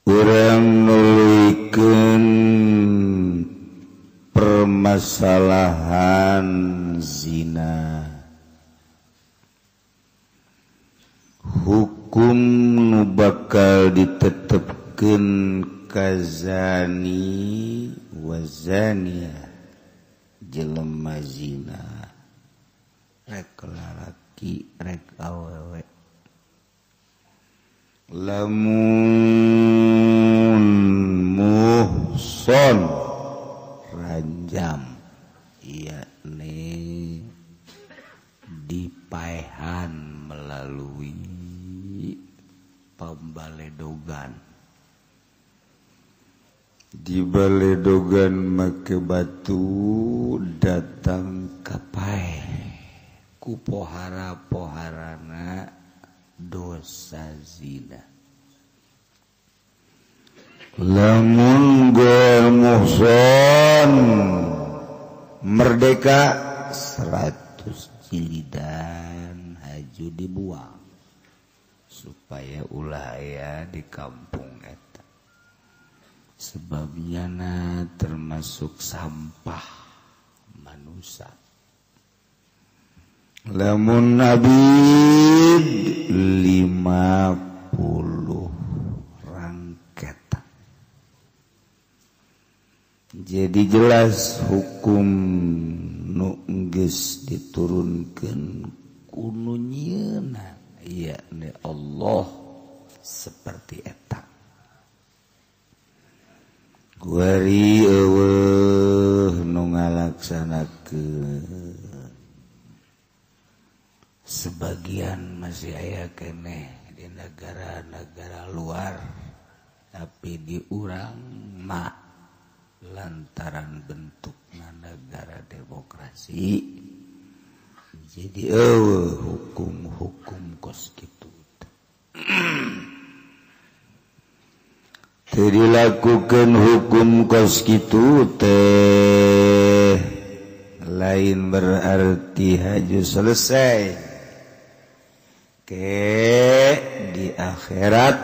urang nuluykeun permasalahan zina hukum nu bakal ditetepkeun ka zani wa zaniyah jelema zina rek lalaki rek awewe lamun muhson ranjam yakni dipaehan melalui pembaledogan di baledogan make batu datang ka pae ku pohara-poharana dosa zina lamun gur muhson merdeka 100 jilidan haju dibuang supaya ulah aya di kampung eta sebabnya termasuk sampah manusia lamun abid 50 rangketa jadi jelas hukum nu geus diturunkeun kudu nyieuna yakni Allah seperti eta guari eueuh nu ngalaksanakeun sebagian masih aya keneh di negara-negara luar tapi di urang mah lantaran bentukna negara demokrasi jadi hukum-hukum kos kitu teu dilakukeun hukum kos kitu teh lain berarti haju selesai ke di akhirat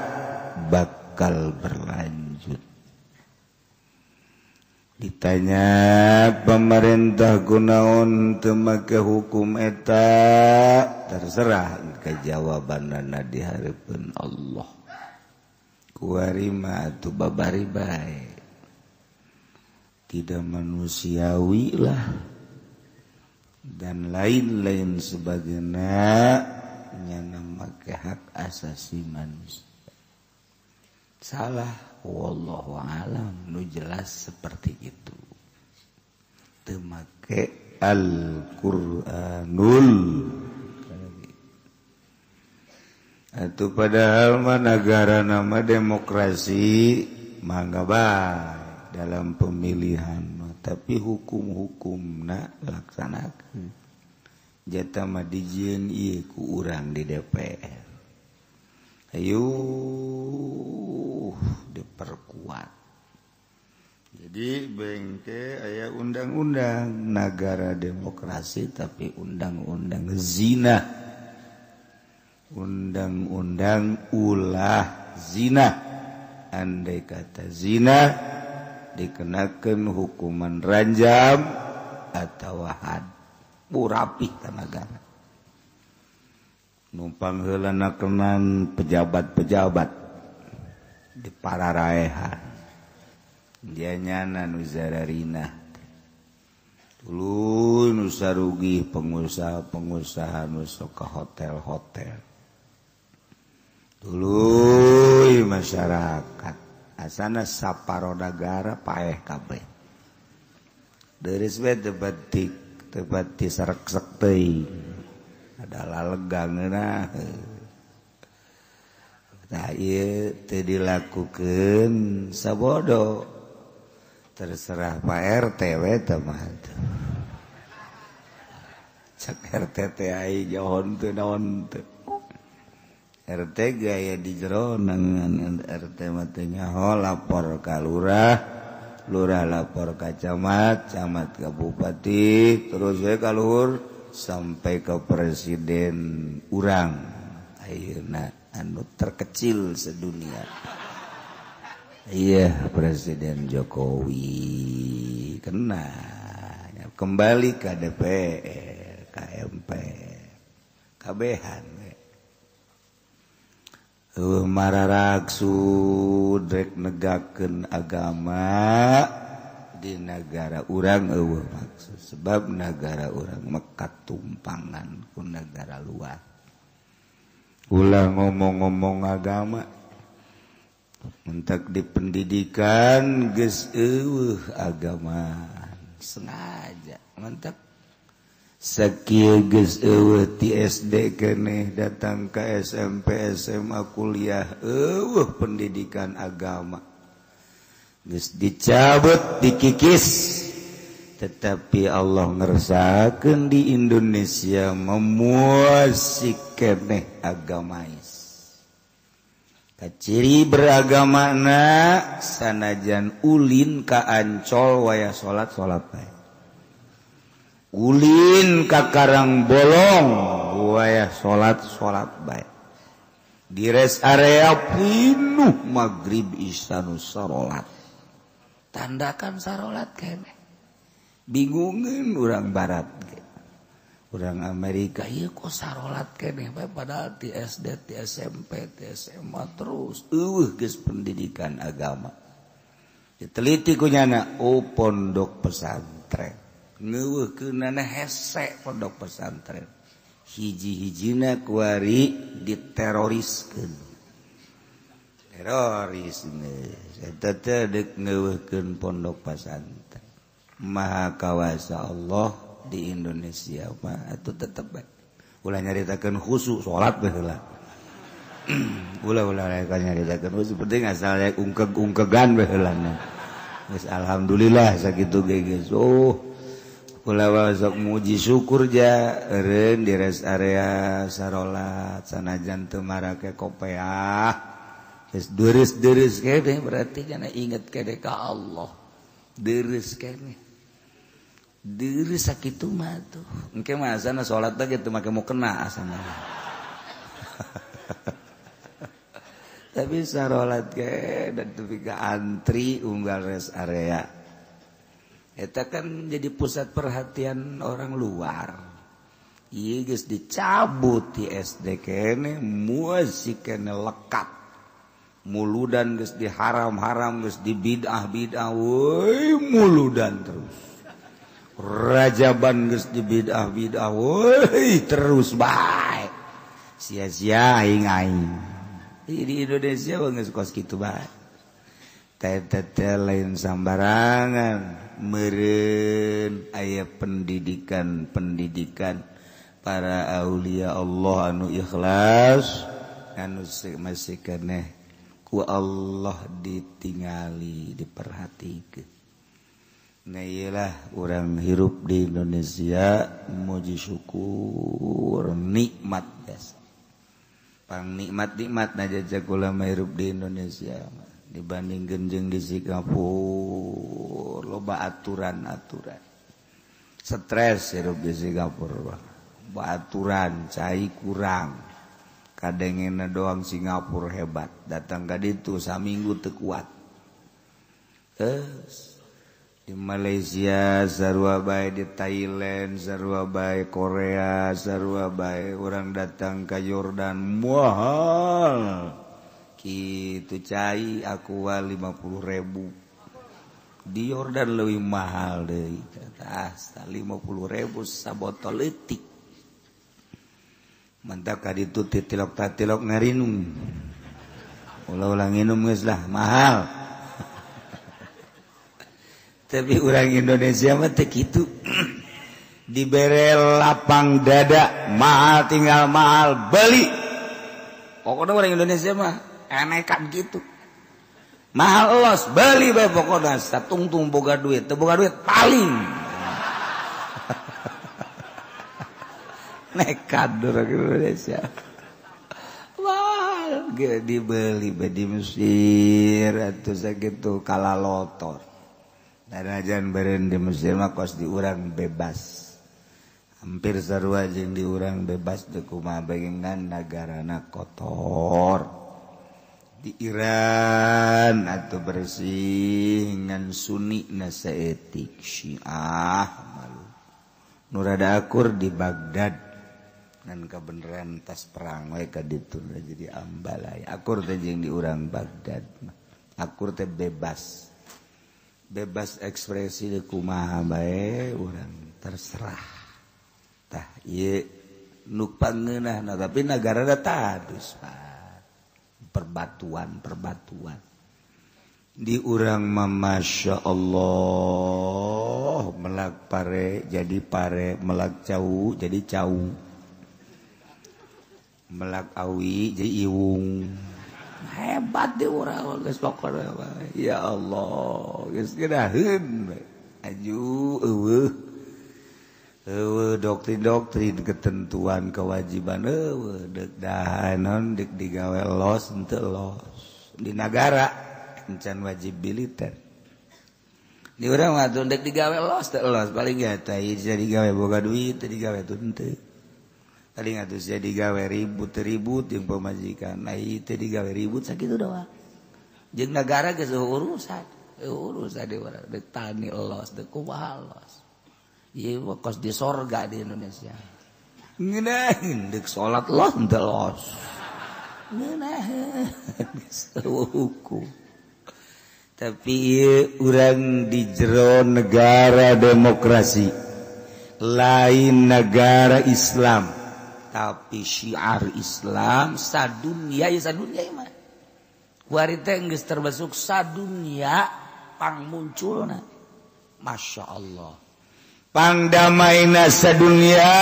bakal berlanjut ditanya pemerintah kunaon teu make hukum eta terserah kejawabanana di hareupeun Allah kuari mah atuh babari bae tidak manusiawi lah dan lain-lain sebagainya nyana make hak asasi manusia salah wallahu alam nu jelas seperti itu teu make Al-Qur'anul atuh padahal mah negara nama demokrasi mangga bae dalam pemilihan tapi hukum-hukumna laksanakeun jata mah dijieun ieu ku urang di DPR ayo diperkuat jadi bengke aya undang-undang negara demokrasi tapi undang-undang zina undang-undang ulah zina andai kata zina dikenakan hukuman ranjam atau had rapih ka negara numpang heulana kenan pejabat-pejabat di pararaehan dia nyana nu zararina tuluy nu sarugi pengusaha-pengusaha nu sok ka hotel-hotel tuluy masyarakat asana saparo negara paeh kabeh deureus we teu tepati sareksek teuing adalah legangeuna tah ieu teu dilakukeun sabodo terserah Pak RT we teh mah cak RT teh ai jahon teu naon teu RT gaya di jero nangan RT mah teh nyaho lapor ka lurah lurah lapor ka camat, camat ka bupati, terus we ka luhur sampai ke presiden urang. Ayeuna anu terkecil sedunia. Iya Presiden Jokowi kena kembali ke DPR KMP kabehan mararaksu drek negakeun agama di negara urang maksud sebab negara urang mekat tumpangan ku negara luar ulah ngomong-ngomong agama mentak di pendidikan geus eueuh agama sengaja mentak sakieu geus eueuh ti SD keneh datang ke SMP SMA kuliah eueuh pendidikan agama geus dicabut dikikis tetapi Allah ngersakakeun di Indonesia memuasik keneh agamais ciri beragamana sanajan ulin ka Ancol waya salat bae ulin ka Karangbolong waya salat bae di rest area pinuh maghrib isya nu salat tandakan salat keneh bingungeun urang barat urang Amerika ieu kok sarolat keneh bae padahal ti SD ti SMP ti SMA terus eueuh geus pendidikan agama diteliti ku nyana pondok pesantren ngeuweuhkeunana hese pondok pesantren hiji-hijina kuari diteroriskeun teroris eta teh deuk ngeuweuhkeun pondok pesantren maha kawasa Allah di Indonesia mah atuh tetep bae ulah nyaritakeun khusyuk salat bae heula ulah nyaritakeun khusyuk penting asal ungkeg-ungkegan bae heula geus alhamdulillah sakitu ge geus ulah sok muji syukur ja eureun di rest area sarolat sanajan teu marake kopeah geus deureus-deureus keneh berarti kana inget keneh ka Allah deureus keneh diri sakitu mah tuh engke mah asana salat teh kitu make mau kena asana tapi sarolat ge dan tepi ka antri unggal rest area eta kan jadi pusat perhatian orang luar ieu geus dicabut di SD keneh musik keneh lekat muludan geus diharam-haram geus dibid'ah-bid'ah woi muludan terus rajaban geus di bid'ah-bid'ah woi terus bae sia-sia aing di Indonesia geus kos kitu bae teh lain sambarangan meureun aya pendidikan para aulia Allah anu ikhlas anu masih keneh ku Allah ditingali diperhatikeun. Nah iyalah orang hirup di Indonesia muji syukur nikmat biasa pang nikmat najajak ulama hirup di Indonesia dibandingkeun jeung di Singapura loba aturan stres hirup di Singapura loba aturan cai kurang kadengena doang Singapura hebat datang ka ditu saminggu teu kuat di Malaysia sarua bae di Thailand sarua bae Korea sarua bae orang datang ke Yordan mahal kitu cai aqua 50.000 di Yordan leuwih mahal deui tas 50.000 sabotol leutik mantap ka ditu titilok ngarinum ulah-ulah nginum geus lah mahal tapi orang Indonesia mah teh kitu dibere lapang dada mahal tinggal mahal beli pokoknya orang Indonesia mah enekan gitu mahal los beli bae pokoknya satungtung boga duit teu boga duit paling nekat orang Indonesia wah dibeli bae di Mesir atuh sakitu kalalotor danajan beren di Mesir mah kos di urang bebas hampir sarua jeung di urang bebas teu kumaha bagengan nagarana kotor di Iran atau bersih ngan Sunni nasaetik Syiah malu nurada akur di Baghdad ngan kebenaran tas perang we ka ditu jadi ambalaya akur teh jeung di urang Baghdad akur teh bebas ekspresi di kumaha bae urang terserah tah ieu nu pangeunahna tapi negara tadus perbatuan di urang mah masya Allah melak pare jadi pare melak cau jadi cau melak awi jadi iwung hebat di urang geus pokona ya Allah geus geudaheun aju eueuh doktrin ketentuan kewajiban dek dahanon dek digawe los henteu los di negara encan wajib militer di urang mah dek digawe los teu los paling gak tai jadi gawe boga duit teu digawe teu henteu paling atuh jadi gawe ribut jeung pamajikan nah ieu teh digawe ribut sakitu doang jeung negara geus urusan di urang dek tani los dek kumaha los ieu kos di sorga di Indonesia ngeunaheun deuk salat los henteu los ngeunaheun hukum tapi ieu urang di jero negara demokrasi lain negara Islam tapi syiar Islam sadunya mah kuari teh geus termasuk sadunya pangmunculna masya Allah pangdamaina sadunya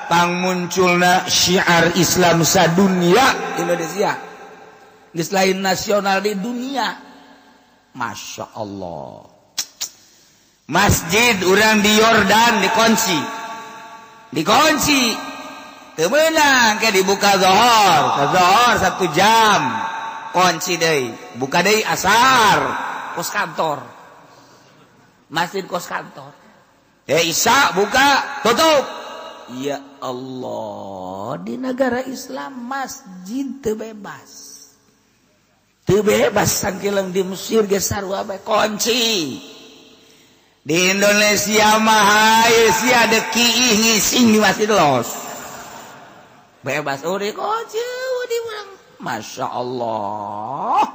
pangmunculna syiar Islam sadunya Indonesia geus lain nasional di dunia masya Allah masjid urang di Yordan dikunci teu meunang ke dibuka zohor 1 jam kunci deui buka deui asar kos kantor masjid kos kantor Isya buka tutup ya Allah di negara Islam masjid teu bebas sangkileung di Mesir ge sarua bae kunci di Indonesia mah sia ada kiih ngising di masjid los bebas uri kunci di urang masya Allah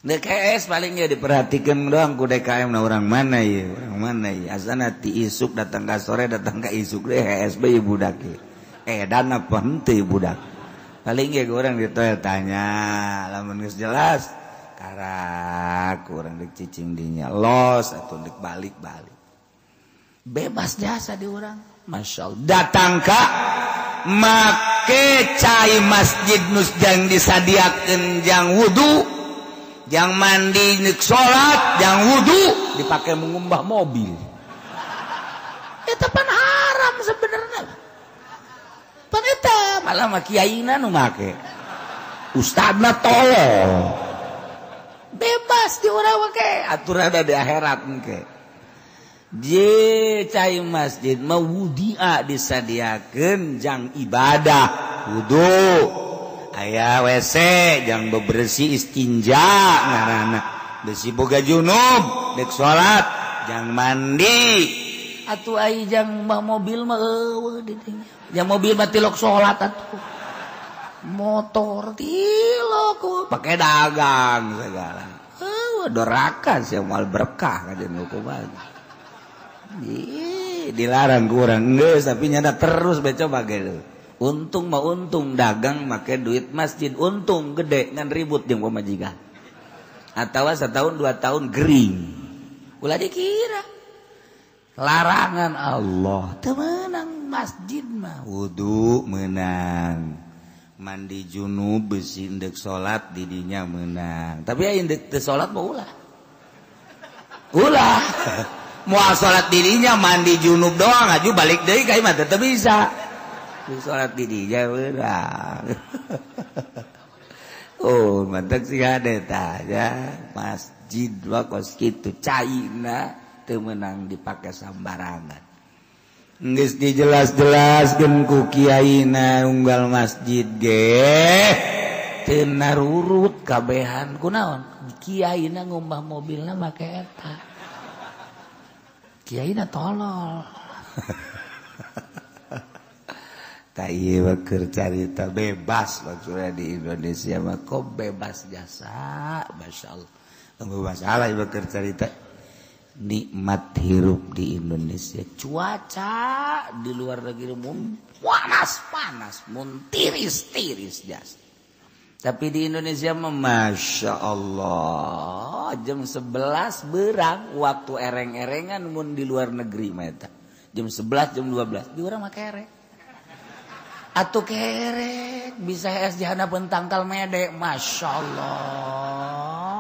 DKS palingnya diperhatikan doang ku DKM na orang mana ya asana ti isuk datang ke sore datang ke isuk deh HSB budak dan apa henteu budak paling ya orang ditoel tanya lamun geus jelas karak urang dek cicing dinya los atau dek balik bebas jasa di urang masya Allah datang ka make cai masjid nus jang disadiakeun jang wudu yang mandi nek sholat yang wudu dipakai mengumbah mobil itu pan haram sebenarnya pan eta malah mah kiaina nu make ustadna tolol bebas di urang make aturan ada di akhirat engke je cai masjid mah wudia disadiakeun jang ibadah wudu aya WC jang bebersih istinja ngaranna besi boga junub dek salat jang mandi atuh ai jang mah mobil mah eueuh di dinya jang mobil mah tilok salat atuh motor tilok pake dagang segala doraka sia moal berkah ka jeung hukuman dilarang kurang geus tapi nyana terus bae coba ge untung mah untung dagang make duit masjid untung gede ngan ribut jeung pamajikan atawa 1 tahun 2 tahun gering ulah dikira larangan Allah teu meunang masjid mah wudu meunang mandi junub besi endek salat di dinya meunang tapi aya endek teu salat mah ulah moal salat di dinya mandi junub doang aju balik deui ka imah teu bisa sholat di dia beurang mantap sih ada tanya masjid wakos gitu caina teu meunang dipake sambarangan geus dijelas-jelaskeun ku kiaina unggal masjid ge tenarurut kabehan kunaon kiaina ngumbah mobilna make eta kiaina tolol tak iya keur carita bebas maksudnya di Indonesia mah kok bebas jasa Masya Allah nggak masalah ieu keur carita nikmat hirup di Indonesia cuaca di luar negeri mun panas mun tiris jasa tapi di Indonesia mah Masya Allah jam 11 berang waktu ereng-erengan mun di luar negeri mah eta jam 11 jam 12 di urang mah kerek atuh kerek bisa es jahana pentangkal mede Masya Allah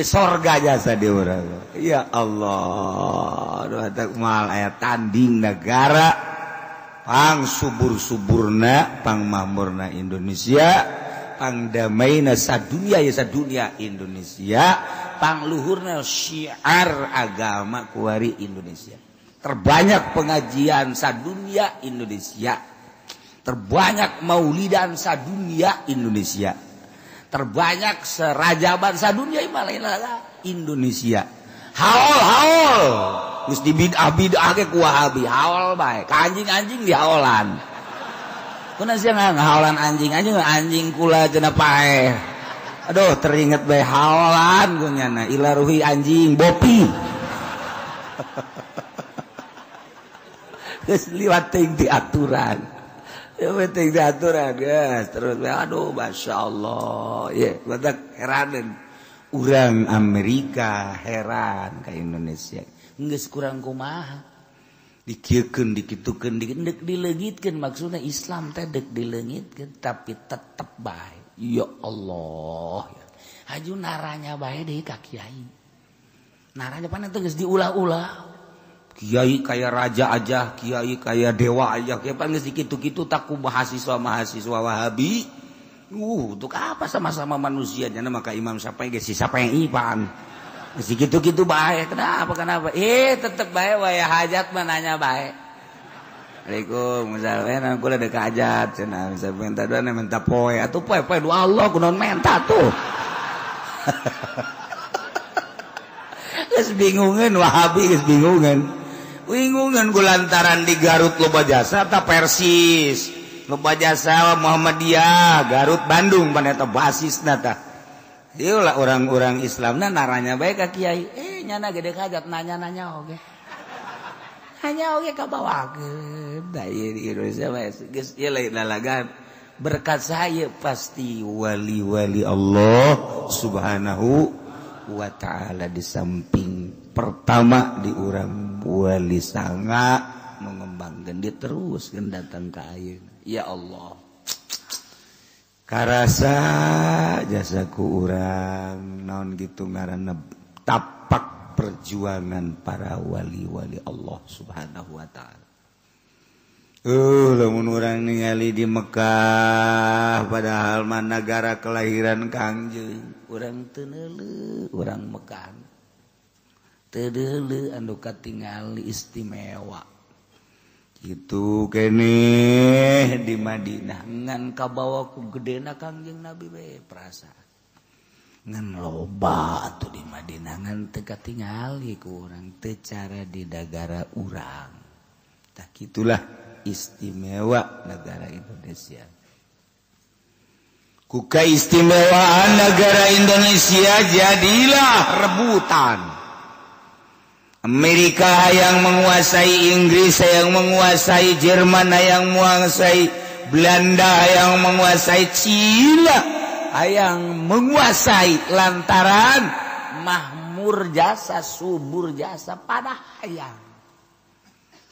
sorga jasa di urang ya Allah aduh eta mal aya tanding negara pang subur-suburna pang makmurna Indonesia pang damaina sadunya ya sadunya Indonesia pang luhurna syiar agama kuari Indonesia terbanyak pengajian sadunia Indonesia terbanyak maulidan sadunia Indonesia terbanyak serajaban sadunia Indonesia haul geus dibidah ge ku Wahabi haul bae ka anjing-anjing dihaolan kunaon sia ngahaolan anjing kula cenah paeh aduh teringet bae haolan kunyana ilaruhi anjing bopi geus liwat teuing di aturan ya penting diaturan guys terus aduh Masya Allah ya badak heranan urang Amerika heran ke Indonesia geus kurang kumaha dikiekeun dikitukeun dek dileungitkeun maksudna Islam teh dek dileungitkeun tapi tetep bae ya Allah haju naranya bae deui ka kiai naranya pan teh geus diulah-ulah kiai kayak raja aja, kiai kayak dewa aja, kayak panggil segitu-gitu takut mahasiswa Wahabi. Untuk apa sama-sama manusianya? Maka Imam Syafi'i si siapa yang ipan? Segitu-gitu baik. Kenapa? Tetap baik. Waya hajat mananya baik. Assalamualaikum. Misalnya, aku ada hajat. Misalnya minta doa, minta poe. Atau poe doa Allah, aku non minta tuh. Geus bingungan Wahabi, geus bingungan lantaran di Garut loba jasa ta Persis loba jasa Muhammadiyah Garut Bandung paneta basisna ta dieu lah orang-orang Islamna naranya bae ka kiai nyana gede hajat nanya-nanya oge hanya oge ka bawakeun da ieu di Indonesia bae geus ieu lain lalagan berkat saya pasti wali-wali Allah Subhanahu wa ta'ala di samping pertama di urang wali sanga mengembangkan dia terus kan datang ke ayeuna ya Allah karasa jasaku urang naon gitu ngaranna tapak perjuangan para wali-wali Allah Subhanahu wa ta'ala lamun urang ningali di Mekah padahal mah negara kelahiran Kangjeng urang teu neuleuh urang Mekah teu deuleuh anu katingali istimewa kitu keneh di Madinah ngan kabawa ku gedena Kangjeng Nabi bae perasa ngan loba atuh di Madinah ngan teu katingali ku urang teu cara di negara urang tah kitulah istimewa negara Indonesia. Ku keistimewaan negara Indonesia jadilah rebutan. Amerika yang menguasai Inggris, yang menguasai Jerman, yang menguasai Belanda, yang menguasai Cina, yang menguasai lantaran makmur jasa, subur jasa pada hayang.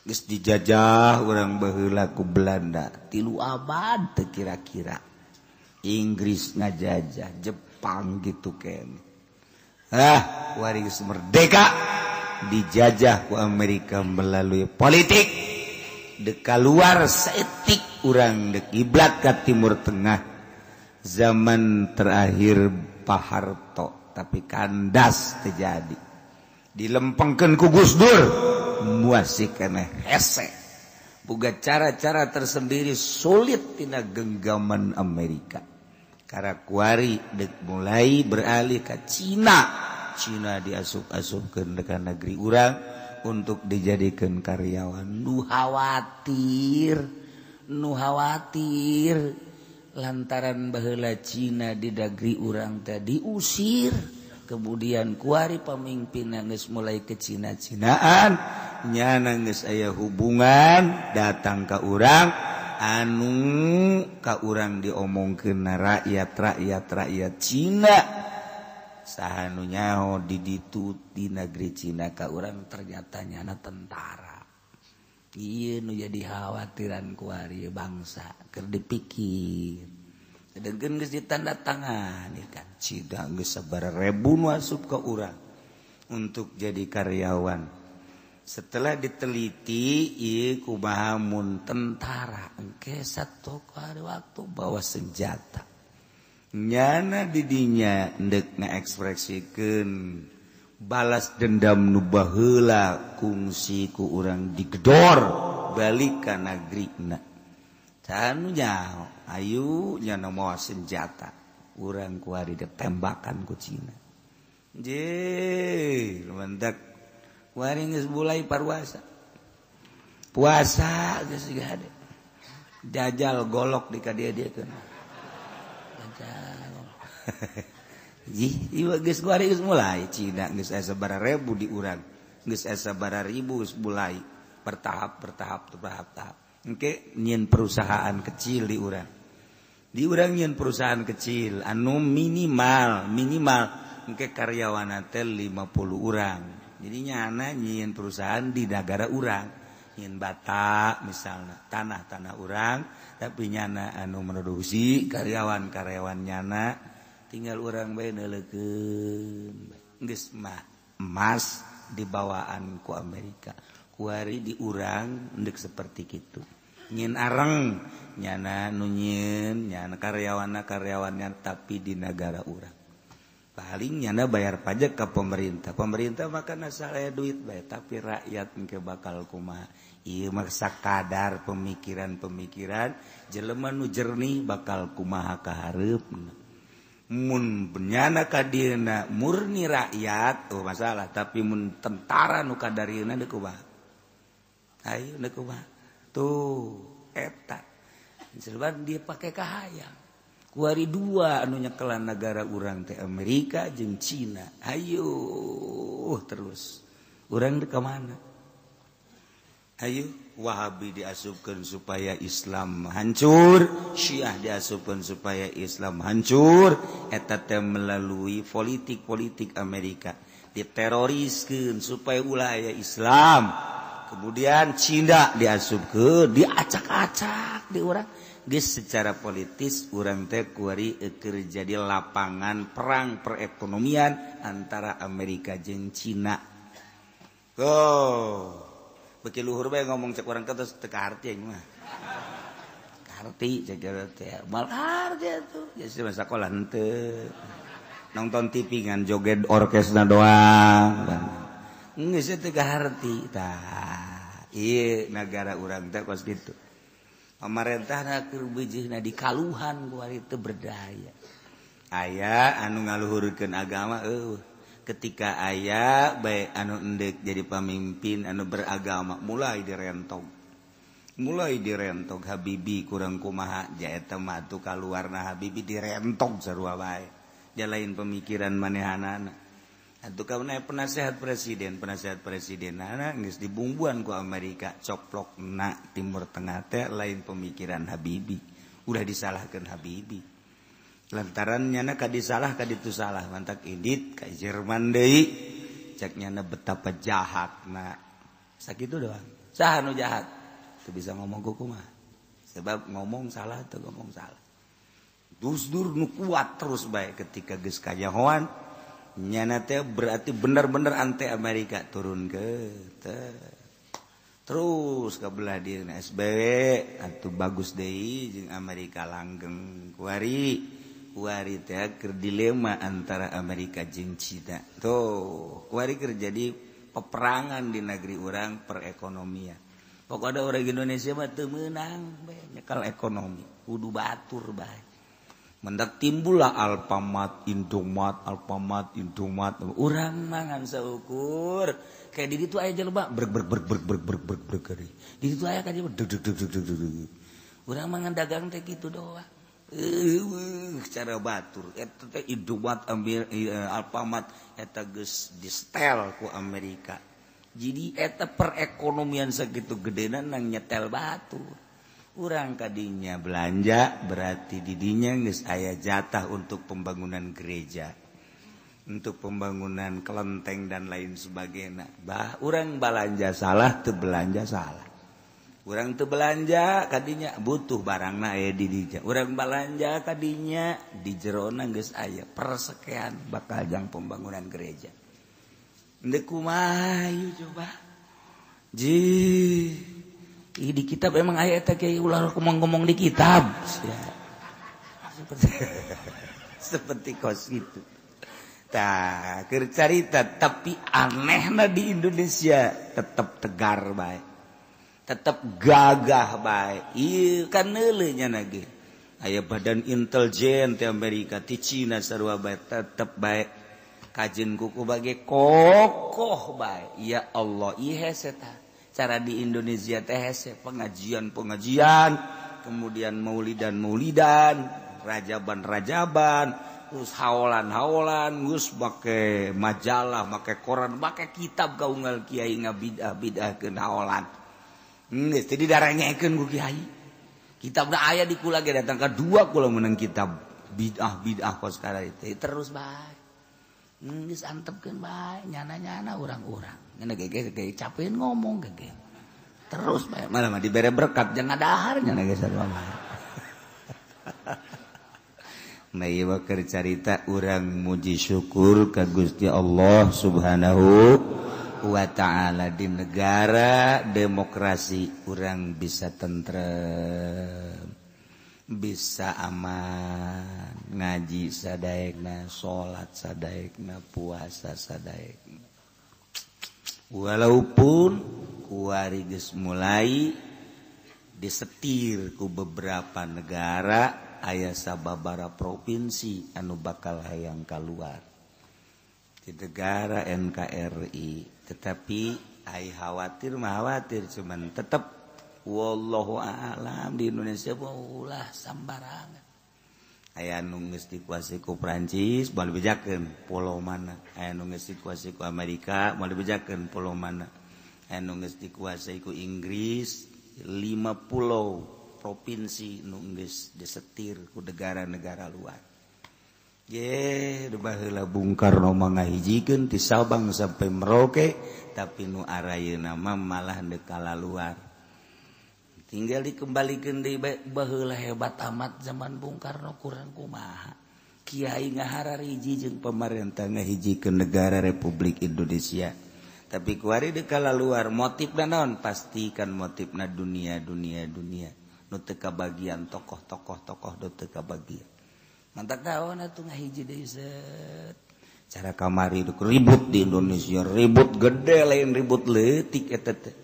Geus dijajah urang baheula ku Belanda 3 abad teu kira-kira Inggris ngajajah Jepang gitu kan wari geus merdeka dijajah ku Amerika melalui politik dek kaluar saeutik urang dek kiblat ka Timur Tengah zaman terakhir Pak Harto tapi kandas terjadi dilempengkeun ku Gus Dur muasik kena hese boga cara-cara tersendiri sulit tina genggaman Amerika Karakuari dek mulai beralih ke Cina diasup-asupkeun ka negeri urang untuk dijadikan karyawan. Nu khawatir lantaran baheula Cina di negeri urang tadi usir, kemudian kuari pemimpin geus mulai ke Cina-cinaan nyana geus aya hubungan datang ka urang anu ka urang diomongkeun rakyat Cina sahanu nyaho di ditu di negeri Cina ka urang ternyata nyana tentara. Ieu nu jadi khawatiran kuari bangsa keur dipikir. Sedengkeun geus ditandatangani kan Cina geus sabaraha ribu nu asup ka urang untuk jadi karyawan. Setelah diteliti ieu kumaha mun tentara engke satu kali waktu bawa senjata. Nyana didinya ndek ngaekspresikeun balas dendam nu baheula kungsi ku urang digedor balik ka nagrina. Tanu nyaho ayu nyana mawa senjata urang kuari ditembakan ku Cina. Je mendak kuari geus mulai parwasa. Puasa geus gade. Jajal golok di ka dia-diekeun. Jajal. Ieu geus kuari geus mulai Cina geus aya sabaraha ribu di urang. Geus aya sabaraha ribu geus mulai bertahap. Engke nyieun perusahaan kecil di urang. Di urang nyieun perusahaan kecil anu minimal engke karyawanna teh 50 urang. Jadi nyana nyieun perusahaan di negara urang. Nyieun bata misalna tanah urang tapi nyana anu produksi karyawan nyana tinggal urang bae neulekeun. Geus mah emas dibawaan ku Amerika. Kuari di urang endek seperti kitu. Nyieun areng nyana nu nyieun nyana karyawannya tapi di negara urang. Paling nyana bayar pajak ke pemerintah. Pemerintah makan asal aya duit bae tapi rakyat engke bakal kumaha. Ieu mah sakadar pemikiran jelema nu jernih bakal kumaha ka hareupna. Mun benyana ka dieuna murni rakyat masalah tapi mun tentara nu kadarieuna deuk kumaha. Ayo deuk kumaha. Tuh eta. Sebab dia pakai kahayang. Kuari dua anu nyekelan negara urang teh Amerika jeung Cina. Ayo terus. Urang deuk ka mana? Ayo Wahabi diasupkeun supaya Islam hancur, Syiah diasupkeun supaya Islam hancur, eta teh melalui politik Amerika. Diteroriskeun supaya ulah aya Islam. Kemudian Cina diasupkeun, diacak-acak di urang. Geus secara politis urang teh kuari keur jadi lapangan perang perekonomian antara Amerika jeung Cina. Beki luhur bae ngomong cek urang terus teu kaharti aing mah. Kaharti cek teh. Mal kaharti atuh. Geus sakola henteu. Nonton TV ngan joget orkesna doang. Geus teu kaharti tah. Ieu negara urang teh kos kitu. Pamarentahna keur beujeuhna di kaluhan kuari teu berdaya. Aya anu ngaluhurkeun agama ketika aya bae anu endek jadi pamimpin anu beragama mulai direntog Habibi kurang kumaha jaeta mah atuh kaluarna Habibi direntog sarua bae jalain pemikiran manehanana atuh kauna penasehat presidenana geus dibungbuan ku Amerika coplokna Timur Tengah teh lain pemikiran Habibi udah disalahkeun Habibi lantaran nyana kadi salah kaditu salah mantak edit ka Jerman deui cek nyana betapa jahatna sakitu doang saha nu jahat teu bisa ngomong kumaha sebab ngomong salah teu ngomong salah dusdur nu kuat terus bae ketika geus kajahoan nyana teh berarti bener-bener anti Amerika turun ke terus kabelah dieuna SBY atuh bagus deui jeung Amerika langgeng kuari teh keur dilema antara Amerika jeung Cina. Tuh, kuari keur jadi peperangan di negeri urang perekonomian. Pokoknya orang Indonesia mah teu meunang bae nyekal ekonomi, kudu batur bae. mendak timbullah Alfamart, Indomaret, urang mangan saukur kayak di ditu aya jelema breg di ditu aya ka urang mangan dagang teh kitu doang cara batur eta teh Indomaret Alfamart eta geus distel ku Amerika jadi eta perekonomian sakitu gedena nang nyetel batur urang kadinya belanja berarti didinya geus aya jatah untuk pembangunan gereja untuk pembangunan kelenteng dan lain sebagainya bah urang belanja salah teu belanja salah urang teu belanja kadinya butuh barangna aya di dinya urang belanja kadinya di jerona geus aya persekean bakal jang pembangunan gereja endeu kumaha coba di kitab emang ayat kayak ulah ngomong di kitab ya. seperti kos itu tak cerita tapi anehna di Indonesia tetap tegar baik tetap gagah baik iya kan neuleunya nage aya badan intelijen di Amerika di Cina sarua baik tetap baik kajen kuku bage kokoh baik ya Allah ieu hese cara di Indonesia teh pengajian kemudian maulidan rajaban terus haolan geus make majalah make koran make kitab kaunggal kiai ngabidah-bidahkeun haolan geus teu didarangekeun ku kiai kitabna aya di kula ge datang ka dua kula meunang kitab bidah kos kala itu terus bae geus antepkeun bae nyana-nyana urang-urang nya ge capeun ngomong ge terus bae malah mah dibere berkat jangan dahar nya ge sarua mah nah ieu keur carita urang muji syukur ka Gusti Allah Subhanahu wa taala di negara demokrasi urang bisa tentrem bisa aman ngaji sadaekna salat sadaekna puasa sadaekna walaupun kuari geus mulai disetir ku beberapa negara aya sababaraha provinsi anu bakal hayang kaluar di negara NKRI tetapi ai khawatir cuman tetap wallahu a'lam di Indonesia ulah sambarangan aya nu geus dikuasai ku Prancis moal bejakeun pulau mana aya nu geus dikuasai ku Amerika moal bejakeun pulau mana aya nu geus dikuasai ku Inggris 5 pulau provinsi nu geus disetir ku negara-negara luar ye baheula Bung Karno mangahijikeun ti Sabang sampai Merauke tapi nu arayeuna mah malah deuk kalaluar tinggal dikembalikan deui baheula hebat amat zaman Bung Karno kurang kumaha kiai ngaharariji jeung pamarentah ngahijikeun negara Republik Indonesia tapi kuari deuk kalaluar motifna naon pastikan motifna dunia nu teu kabagian tokoh-tokoh do teu kabagian mantak naon atuh ngahiji deui set cara kamari ribut di Indonesia ribut gede lain ribut leutik eta teh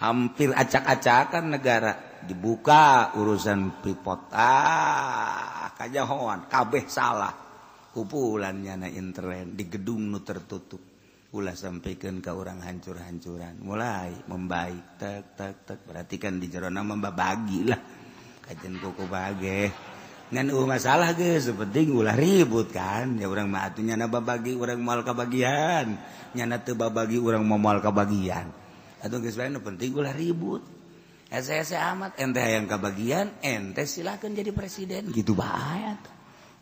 hampir acak-acakan negara dibuka urusan Freeport kajahoan kabeh salah kumpulannya na internet di gedung nu tertutup ulah sampaikan ke orang hancur-hancuran mulai membaik tek berarti kan di jerona membagi lah kajian kuku bage ngan masalah geus penting ulah ribut kan ya urang mah atuh nyana babagi urang moal kabagian nyana teu babagi urang moal kabagian atuh geus bae nu penting ulah ribut ese amat ente hayang kabagian ente silakan jadi presiden gitu bae atuh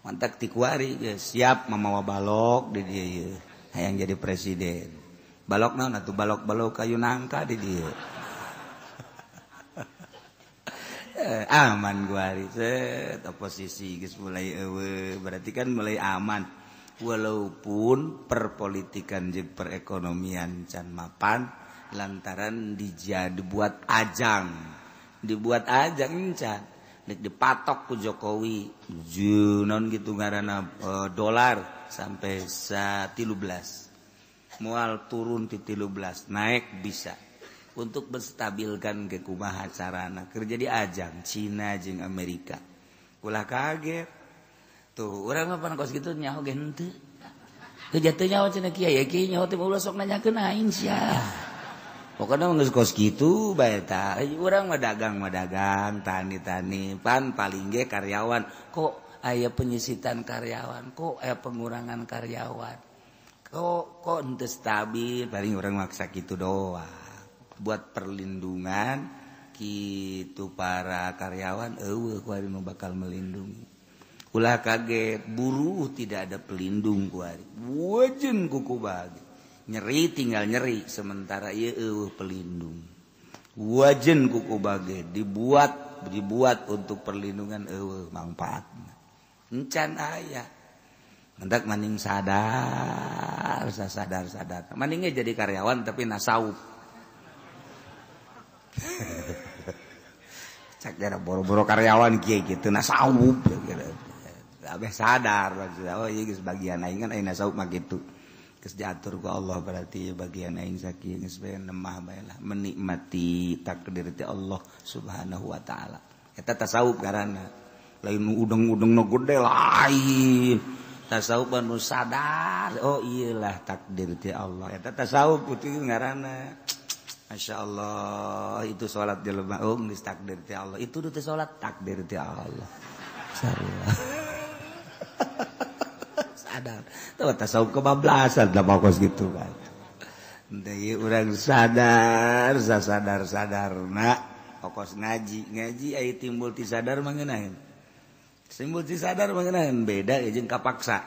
mantak ti kuari geus siap mamawa balok di dieu hayang jadi presiden balok naon atuh balok kayu nangka di dieu aman guari set oposisi geus mulai eueuh berarti kan mulai aman walaupun perpolitikan jeung perekonomian can mapan lantaran dibuat ajang can dipatok ku Jokowi naon gitu ngaranna dolar sampai 13 moal turun ti 13 naik bisa untuk menstabilkan ke kumaha carana kerja di ajang Cina jeung Amerika ulah kaget tuh urang mah pan kos kitu nyaho ge henteu teu jatuh nyaho cenah kiai kiai nyaho teh ulah sok nanyakeun aing sia pokona geus kos kitu bae tah urang mah dagang tani pan paling ge karyawan kok aya penyisitan karyawan kok aya pengurangan karyawan kok henteu stabil paling urang maksa kitu doang buat perlindungan kitu para karyawan eueuh ku ari nu bakal melindungi ulah kaget buruh tidak ada pelindung ku ari wajen kuku bagi nyeri tinggal nyeri sementara ieu eueuh pelindung wajen kuku bagi dibuat untuk perlindungan eueuh manfaatna encan aya mendak maning sadar maningnya jadi karyawan tapi nasawuf cak jara boro-boro karyawan kieu kitu nasawuf abeh sadar maksudna oh ieu geus bagian aing kan ayeuna nasawuf mah kitu geus diatur ku Allah berarti bagian aing sakieu geus bae nemah bae lah menikmati takdir ti Allah Subhanahu wa taala eta tasawuf ngaranna lain udeng-udengna gede lain tasawuf anu sadar oh iyalah takdir ti Allah eta tasawuf putih ngaranna Masya Allah itu sholat jelema geus takdir ti Allah itu teh sholat takdir ti Allah sadar teu tasawuf kebablasan da pokos gitu kan teh urang sadar pokos ngaji aya timbul ti sadar mah ngeunaheun timbul ti sadar mah ngeunaheun beda jeung kapaksa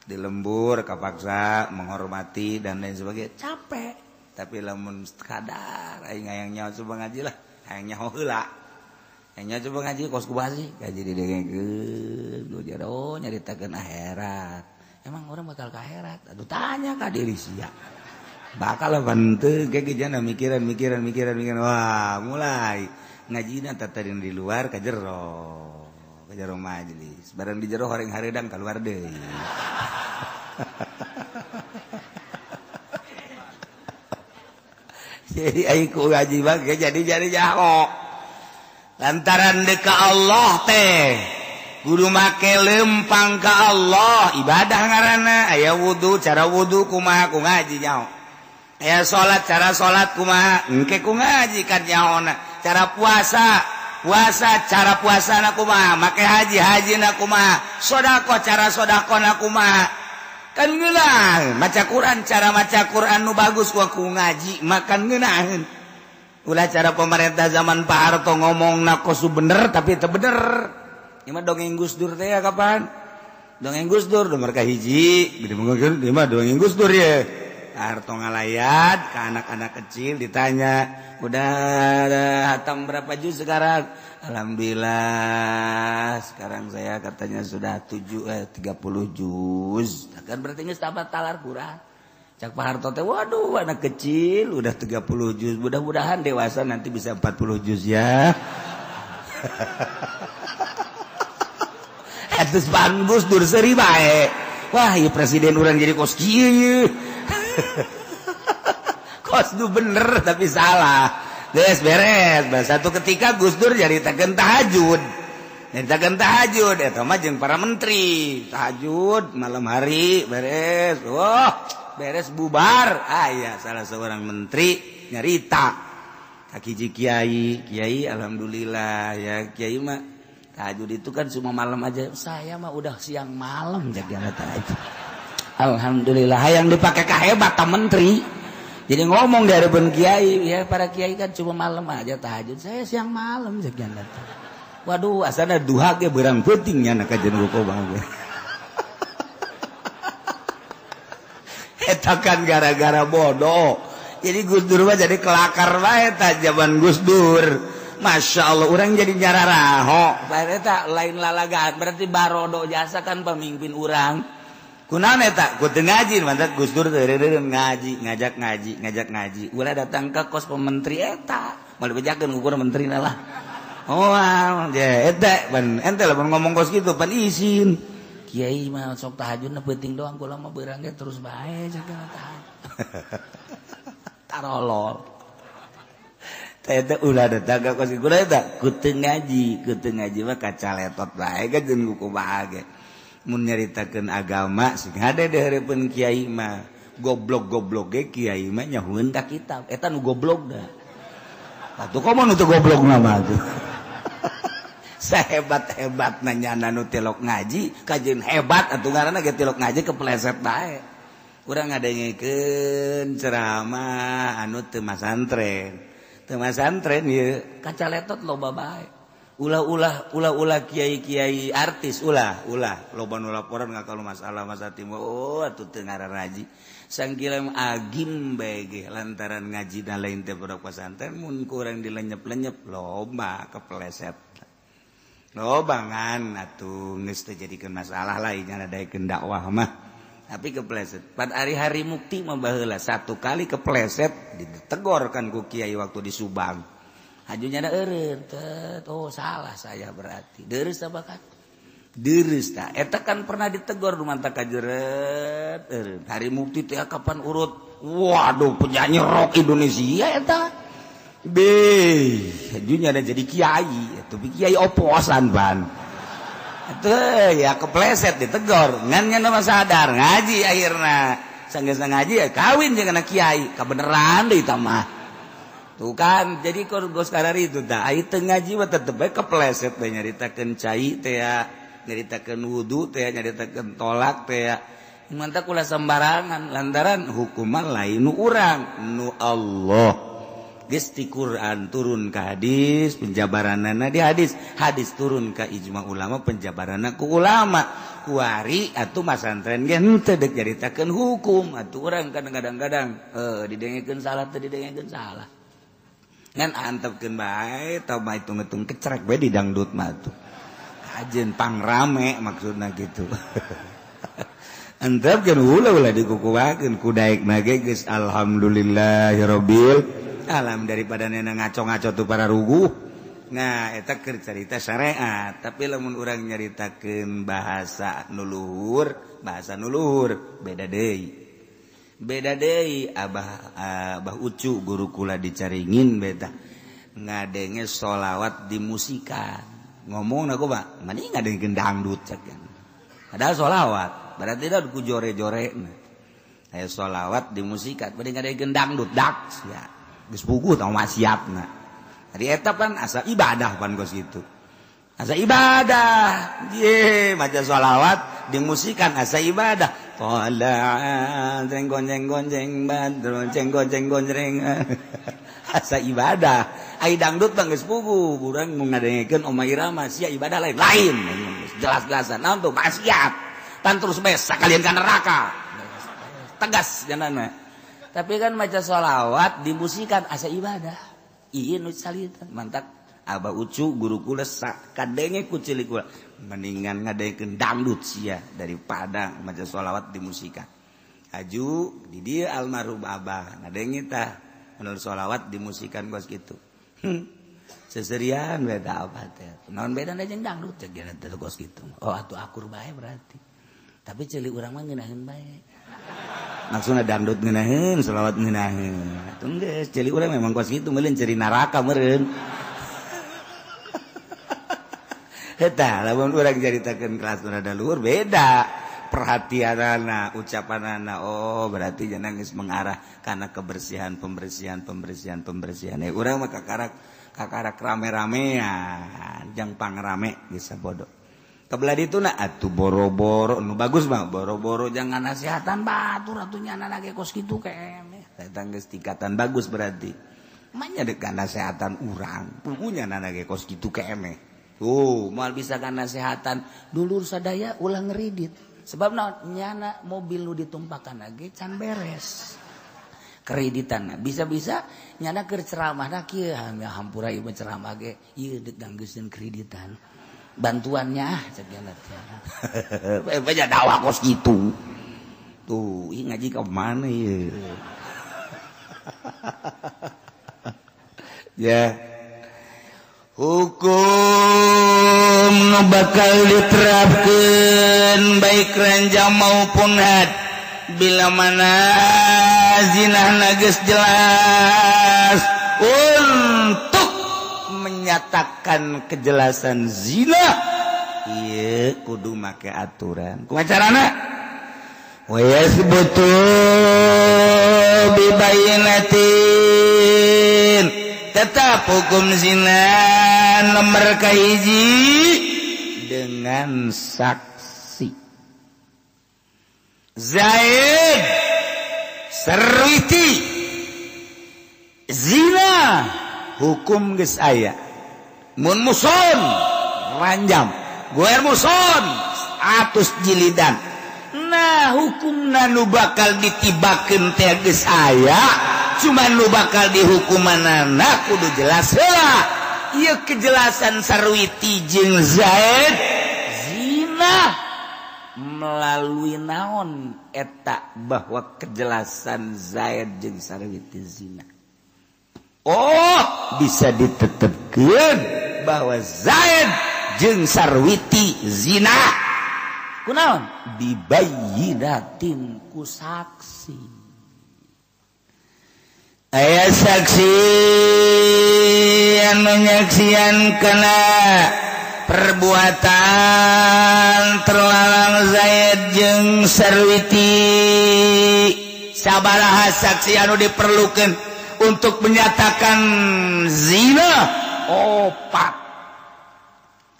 dilembur kapaksa menghormati dan lain sebagainya capek tapi lamun kadar aing hayang nyaho coba ngaji lah hayang nyaho heula hayang nyaho coba ngaji kos kumaha sih ngaji didengekeun nu jero nyaritakeun akhirat emang orang bakal ka akhirat aduh tanya ka diri sia bakal apa henteu ge jana mikiran wah mulai ngajina tadi di luar ka jero majelis barang di jero horeng hareudang keluar deui jadi aiku ngaji bae jadi jaho lantaran deka Allah teh kudu make lempang ka Allah ibadah ngaranna aya wudu cara wudu kumaha ku ngaji nyaho aya salat cara salat kumaha engke ku ngaji kan nyaona cara puasa cara puasana kumaha make hajina kumaha sedekah cara sedekahna kumaha kan ngeunah maca Quran cara maca Quran nu bagus ku ngaji makan ngeunaheun ulah cara pemerintah zaman Pak Harto ngomongna kosu bener tapi teu bener ieu mah dongeng Gus Dur teh kapan dongeng Gus Dur nomor ka hiji gede mungkin ieu mah dongeng Gus Dur ye Harto ngalayat ke anak-anak kecil ditanya udah hatam berapa juz sekarang alhamdulillah sekarang saya katanya sudah 30 juz kan berarti geus tamat talar Quran cak Pak Harto teh waduh anak kecil udah 30 juz mudah-mudahan dewasa nanti bisa 40 juz ya etus Gus Dur seuri bae wah ieu presiden urang jadi kos kieu kos nu bener tapi salah geus beres satu ketika Gus Dur nyaritakeun tahajud eta mah jeung para menteri tahajud malam hari beres beres bubar aya salah seorang menteri nyarita ka hiji kiai alhamdulillah ya kiai mah tahajud itu kan cuma malam aja saya mah udah siang malam jadi tahajud alhamdulillah hayang dipake kahebat ta menteri jadi ngomong dari ben kiai ya para kiai kan cuma malam aja tahajud saya siang malam sekian datang waduh asana duha ge beurang peuting nya ka jeung bang eta kan gara-gara bodoh jadi Gus Dur mah jadi kelakar bae ta zaman Gus Dur Masya Allah orang jadi nyararaho eta lain lalagaan berarti barodo jasa kan pemimpin orang kunaon eta ku teu ngaji mantap Gus Dur ngaji ngajak ngaji ulah datang ke kos pementri eta moal bejakeun ukur menterina lah oh ya eta ban ente lamun ngomong kos kitu pan izin kiai mah sok tahajudna penting doang kula mah beurang ge terus bae jaga tahajud tarolol eta ulah datang ke kos kitu eta ku teu ngaji mah kacaletot bae ka jeung kumaha ge mun nyaritakeun agama sing hade deureupun kiai mah goblok-goblok ge kiai mah nyahueun ka kitab eta nu goblok dah atuh komo nu teu goblok mah tuh sahebat-hebat nanyana nu tilok ngaji kajeun hebat atuh ngaranna ge tilok ngaji kepleset bae urang ngadengikeun ceramah anu teu masantren ieu kacaletot loba bae ulah kiai-kiai artis ulah loba nu laporan ngakalu masalah timur atuh teu ngararaji sangkilem agim bae ge lantaran ngajina lain teh budak pesantren mun kurang dilenyep-lenyep loba kepleset lobangan atuh geus teu jadikeun masalah lain nyadaikeun dakwah mah tapi kepleset pada hari-hari mukti mah baheula satu kali kepleset ditegorkan ku kiai waktu di Subang hajunya ada eureun oh salah saya berarti deres tah bakat deres tah eta kan pernah ditegor rumanta kajeret eureun hari mukti teh kapan urut waduh penyanyi rock Indonesia eta hajunya ada jadi kiai atuh kiai oposan ban atuh ya kepleset ditegor ngan nya mah sadar ngaji akhirna sanggeusna ngaji ya kawin jeung anak kiai kabeneran deui tah mah tuh kan jadi gos karari itu tah ai teu ngaji mah tetep bae kepleset bae nyaritakeun cai teh ya nyaritakeun wudu teh ya nyaritakeun tolak teh ya mantap ulah sembarangan lantaran hukuman lain nu urang nu Allah geus ti Quran turun ka hadis penjabaranana di hadis turun ka ijma ulama penjabaranna ku ulama kuari atuh masantren ge henteu deuk nyaritakeun hukum atuh urang kadang-kadang didengekeun salah teu didengekeun salah ngan antepkeun bae tau mah hitung-hitung kecrek bae di dangdut mah atuh kajeun pangrame maksudna gitu antepkeun ulah dikukuhakeun ku daekna ge geus alhamdulillahirabbil alam daripada nena ngaco-ngaco tuh para ruguh nah eta keur carita syariat tapi lamun urang nyaritakeun bahasa nuluhur beda deui abah ucu guru kula dicaringin beta ngadenge sholawat dimusikan ngomong aku Pak mani ngadengkeun dangdut cekan padahal sholawat berarti da ku jore-jore aya sholawat dimusikan bade ngadengkeun dangdut dak ya geus puguh tah maksiatna. Ari eta pan asa ibadah pan gos kitu. Asa ibadah. Ye, maca sholawat dimusikan asa ibadah. Qala jeng-gonjeng badro jeng-gonjeng asa ibadah. Ai dangdut pan geus puguh, urang mun ngadengkeun Oma Irama sia ibadah lain. Jelas-jelasan naon tuh maksiat. Tan terus bes sakalian ka neraka. Tegas janana. Tapi kan maca sholawat dimusikan asa ibadah ieu nu salita mantap abah ucu guru kula sakadenge ku cilik kula mendingan ngadengkeun dangdut sia daripada maca sholawat dimusikan aju di dieu almarhum abah ngadenge tah menurut sholawat dimusikan gos kitu seserian beda apa teh naon bedana jeung dangdut cek teh gos kitu oh atuh akur bae berarti tapi cilik urang mah ngeunaheun bae maksudna dangdut ngeunaheun sholawat ngeunaheun atuh geus ceuli urang memang kos kitu meuleun ceri neraka meureun eta lamun urang caritakeun kelas nu rada luhur beda perhatianana ucapanana oh berarti jangan geus mengarah kana kebersihan pembersihan urang mah kakarak rame-ramean jang pangrame geus sabodo kebelah itu nak atuh boro-boro nu bagus mah boro-boro jangan nasihatan batur atuh nyana ge kos kitu kene eta geus tingkatan bagus berarti manya deuk nasihatan urang pugunya nana ge kos kitu kene tuh moal bisa kan nasihatan dulur sadaya ulah ngeridit sebab naon nyana mobil nu ditumpakan ge can beres kreditan bisa-bisa nyana keur ceramah da kieu hampura ieu ceramah ge ieu deuk ganggeuskeun kreditan bantuannya cegana teh banyak dakwah kos gitu tuh ih ngaji ke mana ya hukum nu bakal diterapkeun baik ranjang maupun had bila mana zinahna geus jelas untuk menyatakan kejelasan zina iya kudu make aturan kumaha carana wa yasbutu bibayinatin tetap hukum zina nomor kahiji dengan saksi Zaid Sarwiti zina hukum geus aya mun muson ranjam goer muson 100 jilidan nah hukumna nu bakal ditibakeun teh geus aya cuman nu bakal dihukumanana kudu jelas heula ieu kejelasan Sarwiti jeung Zaid zina melalui naon eta bahwa kejelasan Zaid jeung Sarwiti zina oh bisa ditetepkeun bahwa Zaid jeung Sarwiti zina kunaon bibayinatin ku saksi aya saksi anu nyaksian kana perbuatan terlarang Zaid jeung Sarwiti sabaraha saksi anu diperlukeun untuk menyatakan zina 4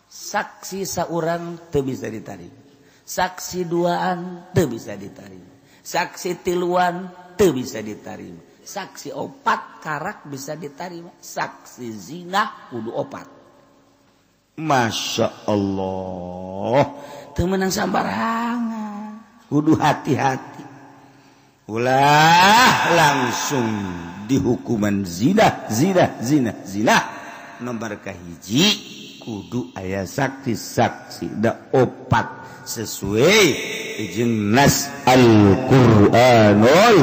saksi saurang teu bisa diterima saksi duaan teu bisa diterima saksi tiluan teu bisa diterima saksi 4 karak bisa diterima saksi zina kudu 4 Masya Allah teu meunang sambarangan kudu hati-hati ulah langsung dihukuman zina nomor kahiji kudu aya saksi-saksi da 4 sesuai jeung nas Al-Qur'anul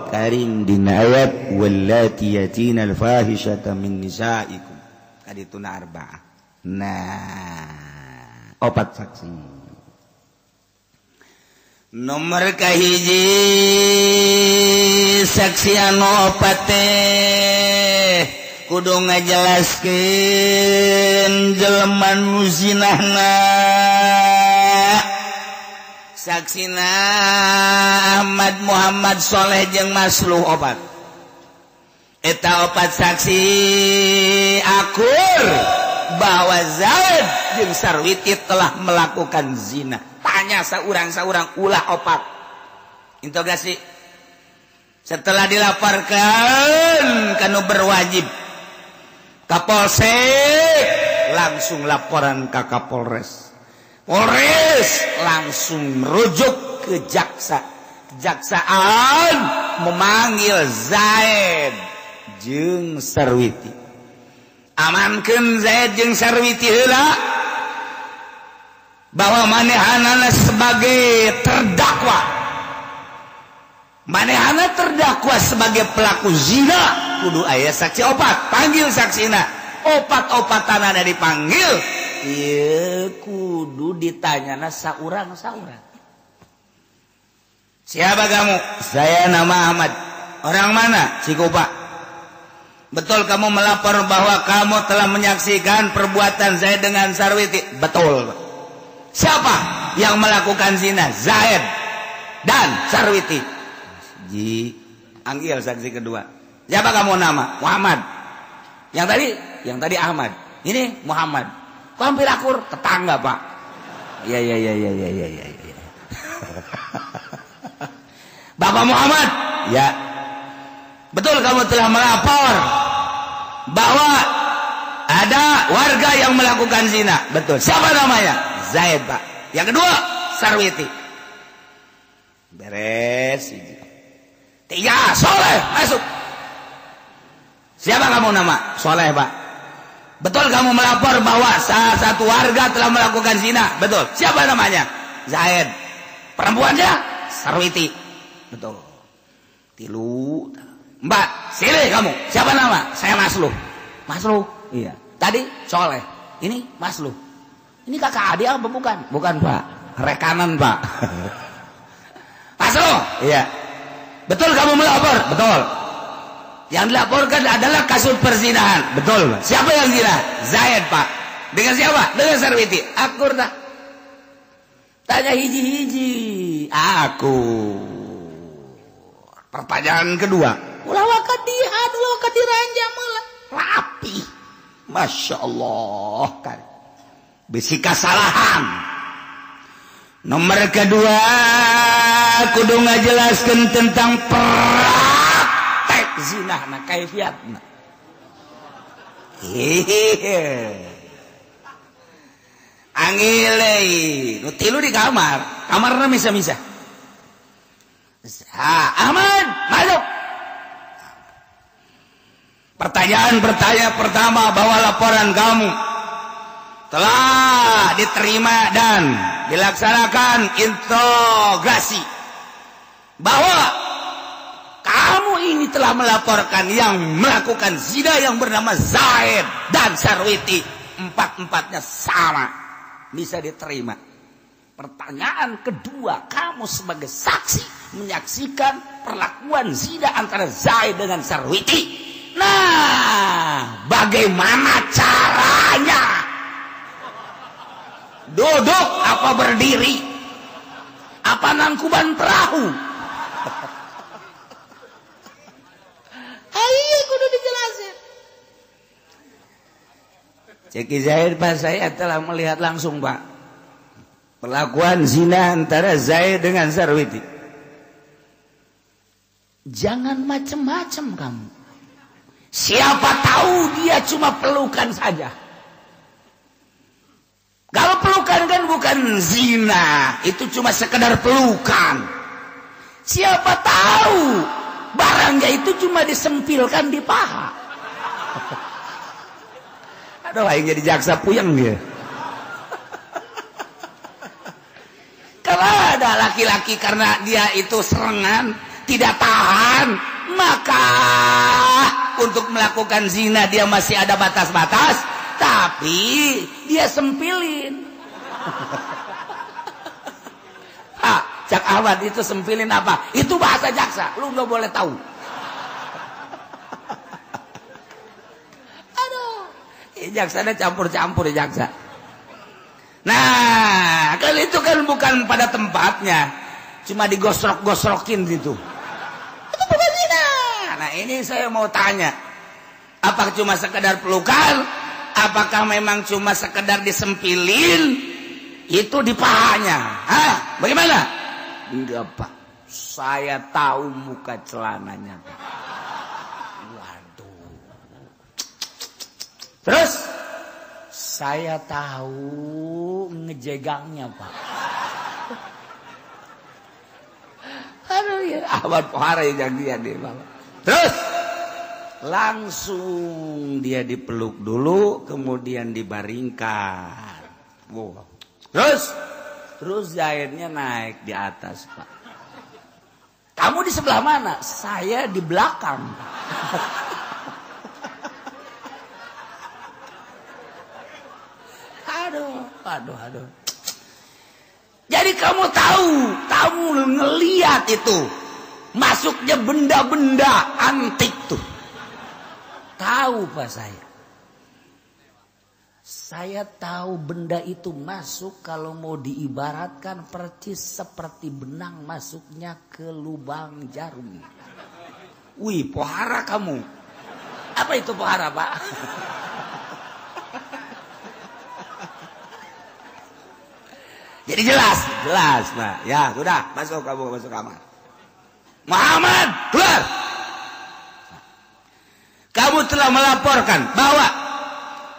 Karim dina ayat wallati yatina al-fahishata min nisaikum kadituna arba'ah nah 4 saksi nomor kahiji saksi anu 4 teh kudu ngajelaskeun jelema nu zinahna saksina Ahmad Muhammad Soleh jeung Masluh 4 eta 4 saksi akur bahwa Zaid jeung Sarwiti telah melakukan zina tanya saurang-saurang ulah 4 interogasi setelah dilaporkan kanu berwajib Kapolsek langsung laporan ke Kapolres langsung merujuk ke kejaksaan memanggil Zaid jeung Sarwiti amankeun Zaid jeung Sarwiti heula bahwa manehanana sebagai terdakwa manehana terdakwa sebagai pelaku zina kudu aya saksi 4 panggil saksina 4-4 dipanggil ieu kudu ditanyana saurang-saurang siapa kamu saya nama Ahmad orang mana Cikupa betul kamu melapor bahwa kamu telah menyaksikan perbuatan Zaid dengan Sarwiti betul siapa yang melakukan zina Zaid dan Sarwiti anggil saksi kedua siapa kamu nama Muhammad yang tadi Ahmad ini Muhammad kok hampir akur tetangga Pak iya Bapak Muhammad ya betul kamu telah melapor bahwa ada warga yang melakukan zina betul siapa namanya Zaid Pak yang kedua Sarwiti beres 3 Soleh masuk siapa kamu nama Soleh Pak betul kamu melapor bahwa salah satu warga telah melakukan zina betul siapa namanya Zaid perempuannya Sarwiti betul 3 4 silih kamu siapa nama saya Masluh iya tadi Soleh ini Masluh ini kakak adik apa bukan Pak rekanan Pak Masluh iya betul kamu melapor betul yang dilaporkan adalah kasus perzinahan betul Pak siapa yang zina Zaid Pak Dengan siapa? Dengan Sarwiti. Akur tak? Tanya hiji-hiji. Aku. Pertanyaan kedua. Ulah wakat dia, ulah wakat diranjang malah. Rapi. Masya Allah. Kan. Bisi kesalahan. Nomor kedua. Kudu ngajelaskan tentang praktek zina. Nah, kaifiatna. Angilai. Nu tilu di kamar. Kamarna misa-misa. Ahmad, masuk. Pertanyaan pertama bahwa laporan kamu telah diterima dan dilaksanakan integrasi bahwa kamu ini telah melaporkan yang melakukan zina yang bernama Zaid dan Sarwiti, empat-empatnya sama, bisa diterima. Pertanyaan kedua, kamu sebagai saksi menyaksikan perlakuan zina antara Zaid dengan Sarwiti. Nah, bagaimana caranya? Duduk apa berdiri? Apa nangkuban perahu? Ayo kudu dijelasin. Ceki Zaid Pak, saya telah melihat langsung Pak perlakuan zina antara Zaid dengan Sarwiti. Jangan macam-macam kamu. Siapa tahu dia cuma pelukan saja. Kalau pelukan kan bukan zina, itu cuma sekedar pelukan. Siapa tahu barangnya itu cuma disempilkan di paha. Aduh, yang jadi jaksa puyeng dia. Kalau ada laki-laki karena dia itu serangan, tidak tahan, maka untuk melakukan zina dia masih ada batas-batas, tapi dia sempilin. Cak Ahmad itu sempilin apa? Itu bahasa jaksa, lu nggak boleh tahu. Aduh, jaksanya campur-campur jaksa. Nah, kalau itu kan bukan pada tempatnya, cuma digosrok-gosrokin gitu. Itu bukan zina. Nah, ini saya mau tanya, apakah cuma sekedar pelukan? Apakah memang cuma sekedar disempilin? Itu di pahanya. Hah? Bagaimana? Enggak Pak, saya tahu muka celananya Pak. Waduh. Terus? Saya tahu ngejegangnya Pak. Aduh ya, Ahmad Pohara yang dia deh Pak. Terus? Langsung dia dipeluk dulu, kemudian dibaringkan. Wow. Terus Zaidnya naik di atas Pak. Kamu di sebelah mana? Saya di belakang. Aduh. Jadi kamu tahu, kamu ngelihat itu masuknya benda-benda antik tuh. Tahu Pak saya. Saya tahu benda itu masuk kalau mau diibaratkan percis seperti benang masuknya ke lubang jarum. Wih, pohara kamu. Apa itu pohara Pak? Jadi jelas Pak. Ya sudah, masuk kamar. Muhammad, keluar. Kamu telah melaporkan bahwa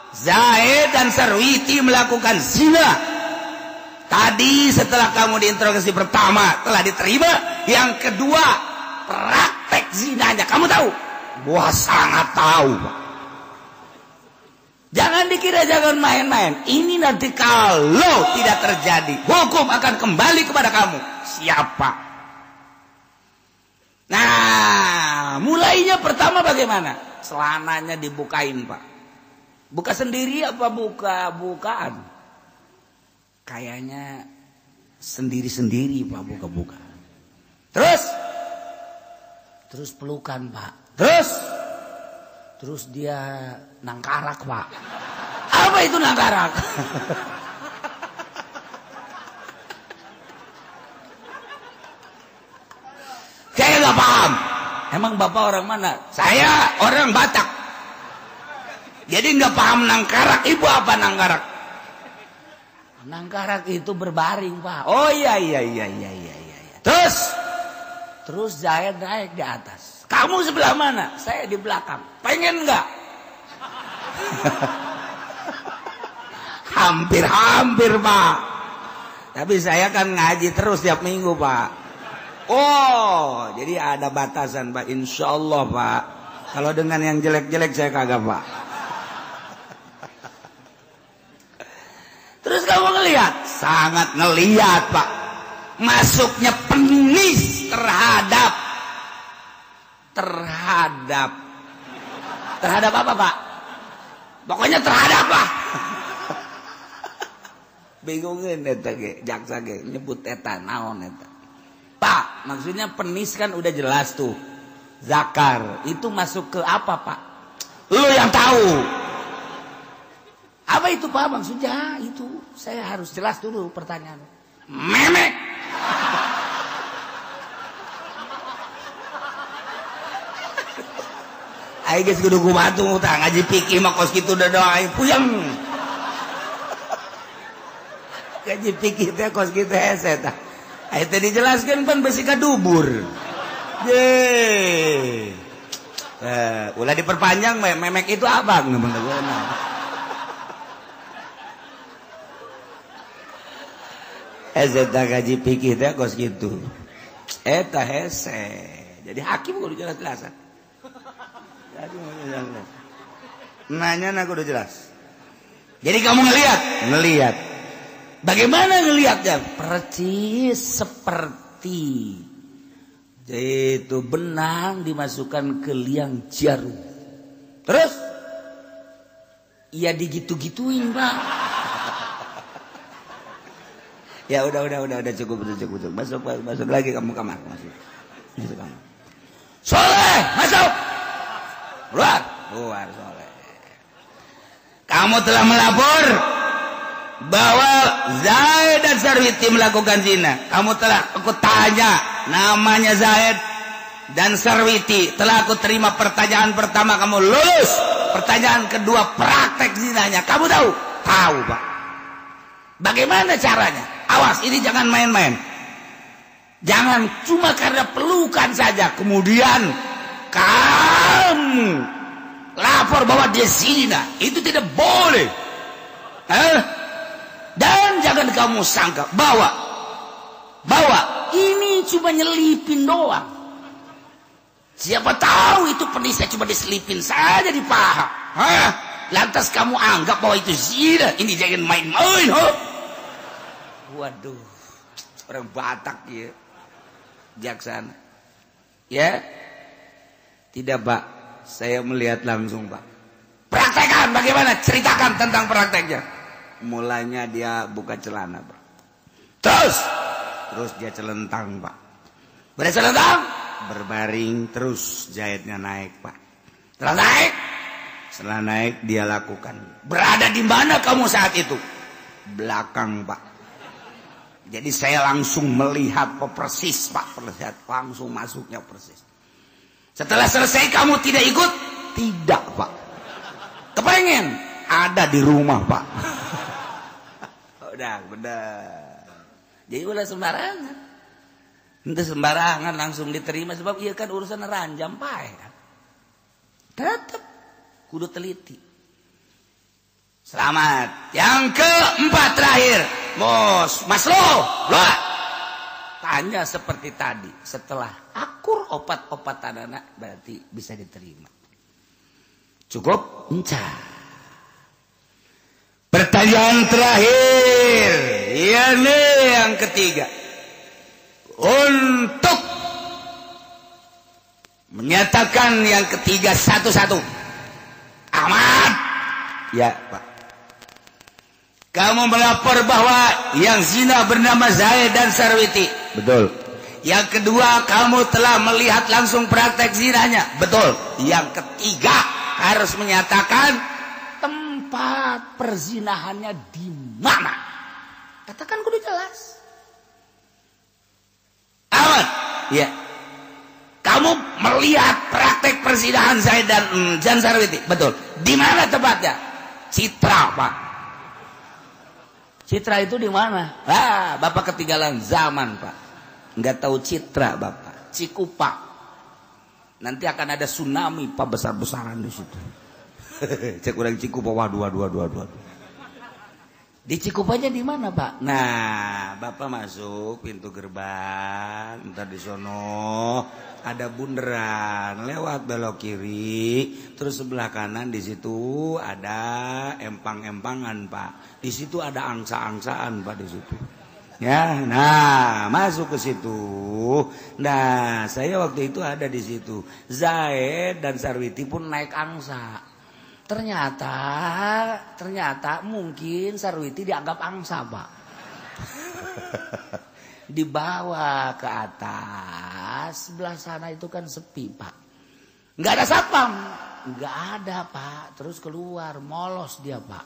Zaid dan Sarwiti melakukan zina. Tadi setelah kamu diinterogasi pertama telah diterima, yang kedua praktek zinanya. Kamu tahu? Wah, sangat tahu Pak. Jangan dikira jangan main-main. Ini nanti kalau tidak terjadi, hukum akan kembali kepada kamu. Siapa? Nah, mulainya pertama bagaimana? Celananya dibukain Pak. Buka sendiri apa bukaan? Kayaknya sendiri-sendiri Pak buka. Terus pelukan Pak. Terus dia nangkarak Pak. Apa itu nangkarak? Saya nggak paham. Emang bapak orang mana? Saya orang Batak. Jadi nggak paham nangkarak. Ibu apa nangkarak? Nangkarak itu berbaring, Pak. Oh iya. Terus Zahid naik di atas. Kamu sebelah mana? Saya di belakang. Pengen nggak? Hampir, Pak. Tapi saya kan ngaji terus tiap minggu, Pak. Oh, jadi ada batasan, Pak. Insya Allah, Pak. Kalau dengan yang jelek-jelek saya kagak, Pak. Terus kamu ngelihat? Sangat ngelihat, Pak. Masuknya penis terhadap apa, Pak? Pokoknya terhadap lah. Bingungin eta ge, jaksa ge nyebut eta naon eta. Pak, maksudnya penis kan udah jelas tuh. Zakar, itu masuk ke apa, Pak? Lu yang tahu. Apa itu, Pak, maksudnya? Itu saya harus jelas dulu pertanyaan. Memek. Ayo geus kudu kumaha tuh ngaji fikih mah kos kitu da doa puyeng. Ngaji fikih teh kos kitu hese tah. Ayo teh dijelaskeun pan besi ka dubur. Ye. Ulah diperpanjang memek itu apa? Eta ngaji fikih teh kos kitu. Eta hese. Jadi hakim kudu jelas-jelasan. Nanya aku udah jelas. Jadi kamu ngelihat. Bagaimana ngelihatnya? Percis seperti itu benang dimasukkan ke liang jarum. Terus ya digitu-gituin, Pak. Ya udah cukup. Masuk lagi kamu kamar, masuk kamar. Soleh, masuk. Keluar Soleh. Kamu telah melapor bahwa Zaid dan Sarwiti melakukan zina. Aku tanya namanya Zaid dan Sarwiti. Telah aku terima pertanyaan pertama, kamu lulus. Pertanyaan kedua, praktek zinanya. Kamu tahu? Tahu, Pak. Bagaimana caranya? Awas, ini jangan main-main. Jangan cuma karena pelukan saja kemudian kamu lapor bahwa dia zina. Itu tidak boleh. Dan jangan kamu sangka bahwa ini cuma nyelipin doang. Siapa tahu itu penisnya cuma diselipin saja di paha. Lantas kamu anggap bahwa itu zina. Ini jangan main-main. Waduh, orang Batak ya, jaksana. Ya. Tidak, Pak. Saya melihat langsung, Pak. Praktekkan bagaimana? Ceritakan tentang prakteknya. Mulanya dia buka celana, Pak. Terus dia celentang, Pak. Berarti celentang? Berbaring terus jahitnya naik, Pak. Setelah naik dia lakukan. Berada di mana kamu saat itu? Belakang, Pak. Jadi saya langsung melihat persis, Pak. Langsung masuknya persis. Setelah selesai kamu tidak ikut? Tidak, Pak. Kepengen? Ada di rumah, Pak. Udah, benar. Jadi udah sembarangan. Itu sembarangan langsung diterima. Sebab iya kan urusan ranjam, Pak. Tetap kudu teliti. Selamat. Yang keempat terakhir. Mas Lo. Tanya seperti tadi. Setelah akur opat-opatan anak berarti bisa diterima. Cukup? Encah. Pertanyaan terakhir. Ini yang ketiga. Untuk menyatakan yang ketiga satu-satu. Ahmad. Ya, Pak. Kamu melapor bahwa yang zina bernama Zaid dan Sarwiti. Betul. Yang kedua, kamu telah melihat langsung praktek zinanya. Betul. Yang ketiga, harus menyatakan tempat tempat perzinahannya di mana? Katakan kudu jelas. Aman. Ya. Kamu melihat praktek perzinahan saya dan Jan Sarwiti. Betul. Di mana tempatnya? Citra, Pak. Citra itu di mana? Bapak ketinggalan zaman, Pak. Nggak tahu Citra, Bapak. Cikupa. Nanti akan ada tsunami, Pak, besar-besaran di situ. Cek orang Cikupa, waduh. Di Cikupanya di mana, Pak? Nah, Bapak masuk pintu gerbang, entar di sono ada bundaran, lewat belok kiri, terus sebelah kanan di situ ada empang-empangan, Pak. Di situ ada angsa-angsaan, Pak, di situ. Ya, nah masuk ke situ. Nah, saya waktu itu ada di situ. Zaid dan Sarwiti pun naik angsa. Ternyata mungkin Sarwiti dianggap angsa, Pak. Dibawa ke atas, sebelah sana itu kan sepi, Pak. Nggak ada satpam, nggak ada, Pak. Terus keluar, molos dia, Pak.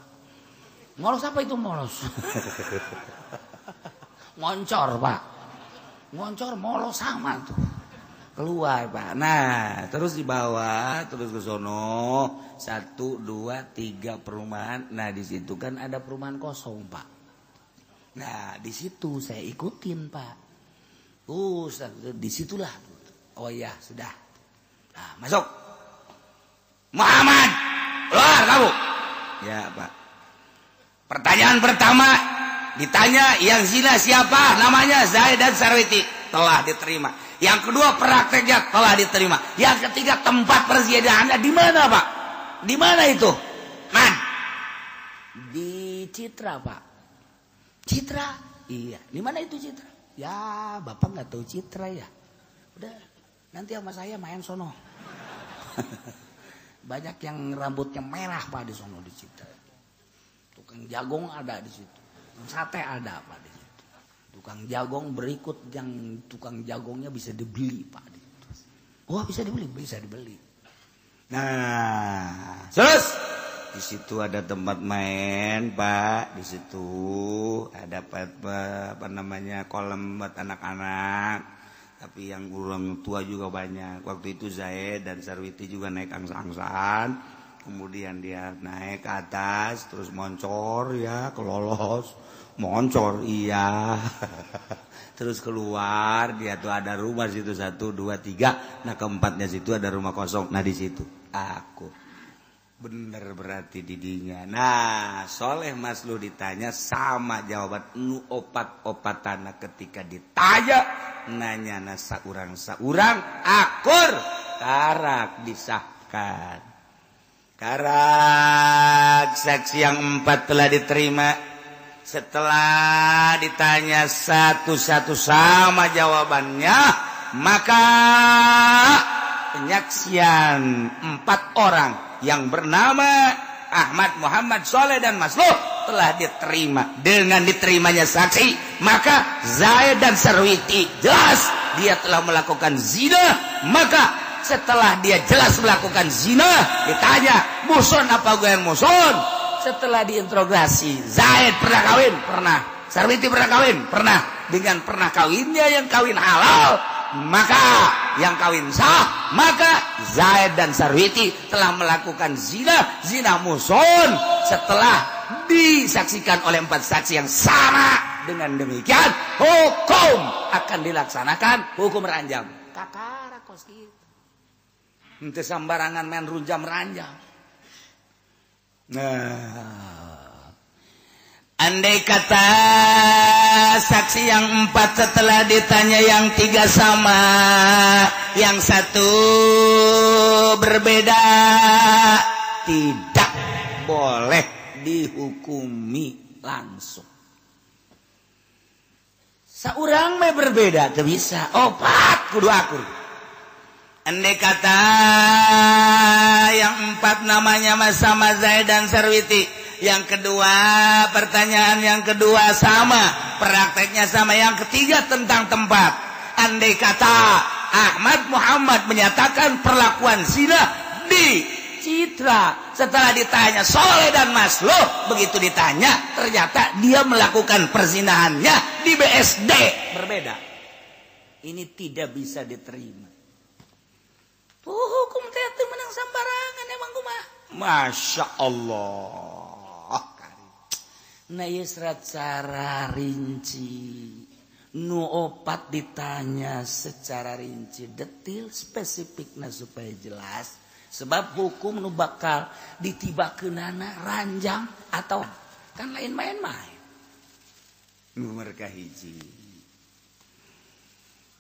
Molos apa itu molos? Ngoncor, Pak. Ngoncor, molos sama tuh. Keluar, Pak. Nah, terus dibawa, terus ke sono 1, 2, 3 perumahan. Nah, di situ kan ada perumahan kosong, Pak. Nah, di situ saya ikutin, Pak. Disitulah. Oh iya, sudah. Nah, masuk. Muhammad, keluar kamu. Ya, Pak. Pertanyaan pertama ditanya, yang zina siapa? Namanya Zaid dan Sarwiti. Telah diterima. Yang kedua, prakteknya telah diterima. Yang ketiga, tempat perzinahannya di mana, Pak? Di mana itu? Man? Di Citra, Pak. Citra? Iya. Di mana itu Citra? Ya, Bapak nggak tahu Citra ya. Udah, nanti sama saya main sono. Banyak yang rambutnya merah, Pak, di sono di Citra. Tukang jagung ada di situ. Sate ada, Pak, di situ. Tukang jagung berikut yang tukang jagungnya bisa dibeli, Pak. Wah, bisa dibeli. Nah, terus di situ ada tempat main, Pak. Di situ ada apa namanya, kolam buat anak-anak. Tapi yang orang tua juga banyak. Waktu itu Zaid dan Sarwiti juga naik angsa-angsaan. Kemudian dia naik ke atas, terus moncor ya, kelolos. Moncor, iya. Terus keluar, dia tuh ada rumah situ 1, 2, 3. Nah, keempatnya situ ada rumah kosong. Nah, di situ aku. Bener berarti didinya. Nah, Soleh Maslu ditanya sama jawaban nu opat-opatana ketika ditanya nanya nasa urang akur karak disahkan. Karak saksi yang 4 telah diterima. Setelah ditanya satu-satu sama jawabannya, maka penyaksian 4 orang yang bernama Ahmad, Muhammad, Soleh, dan Masluh telah diterima. Dengan diterimanya saksi, maka Zaid dan Sarwiti jelas dia telah melakukan zina. Maka setelah dia jelas melakukan zina, ditanya, muson apa gue yang muson? Setelah diinterogasi, Zaid pernah kawin? Pernah. Sarwiti pernah kawin? Pernah. Dengan pernah kawinnya yang kawin halal, maka yang kawin sah, maka Zaid dan Sarwiti telah melakukan zina muson setelah disaksikan oleh 4 saksi yang sama. Dengan demikian hukum akan dilaksanakan, hukum ranjam. Kakara kos gitu. Ente sambarangan main runjam ranjam. Nah, andai kata saksi yang 4 setelah ditanya yang 3 sama, yang 1 berbeda, tidak boleh dihukumi langsung. Saurang mah berbeda, tuh bisa. Opat kudu akur. Andai kata yang 4 namanya sama Zaid dan Sarwiti, yang kedua pertanyaan yang kedua sama, prakteknya sama, yang ketiga tentang tempat. Andai kata Ahmad Muhammad menyatakan perlakuan zina di Citra, Setelah ditanya Soleh dan Masloh, begitu ditanya ternyata dia melakukan perzinahannya di BSD. Berbeda. Ini tidak bisa diterima. Tuh hukum teh teu menang sambarangan emang kumaha. Masya Allah. Nah ieu secara rinci. Nu opat ditanya secara rinci, detil, spesifikna supaya jelas. Sebab hukum nu bakal ditibakeunana ranjang atau kan lain main-main. Nomor kahiji.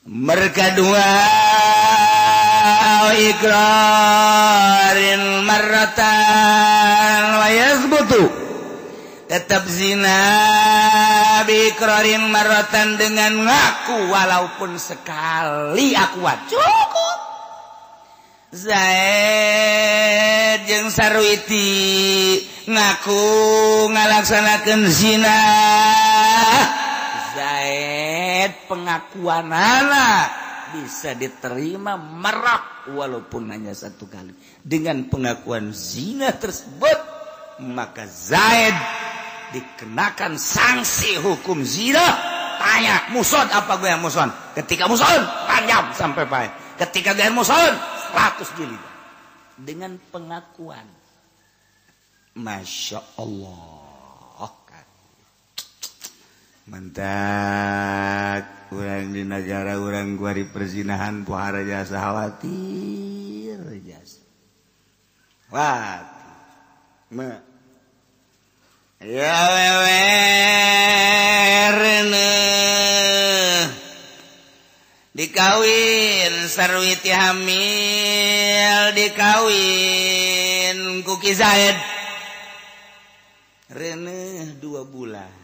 Merkadua ikrarin marratan wa yazbutu. Tetap zina bikrarin marratan dengan ngaku walaupun sekali akuat. Cukup. Zaid jeung Sarwiti ngaku ngalaksanakeun zina. Zaid pengakuanana bisa diterima merak walaupun hanya satu kali. Dengan pengakuan zina tersebut maka Zaid dikenakan sanksi hukum zina. Tanya muson apa gue yang muson? Ketika muson panjang sampai pahit. Ketika gue yang muson 100 jilid dengan pengakuan. Masya Allah. Mantap. Orang di negara orang gua di perzinahan pohara jasa khawatir jasa. Khawatir. Ya wewerna dikawin Sarwiti hamil dikawin Kuki Zaid Rene 2 bulan.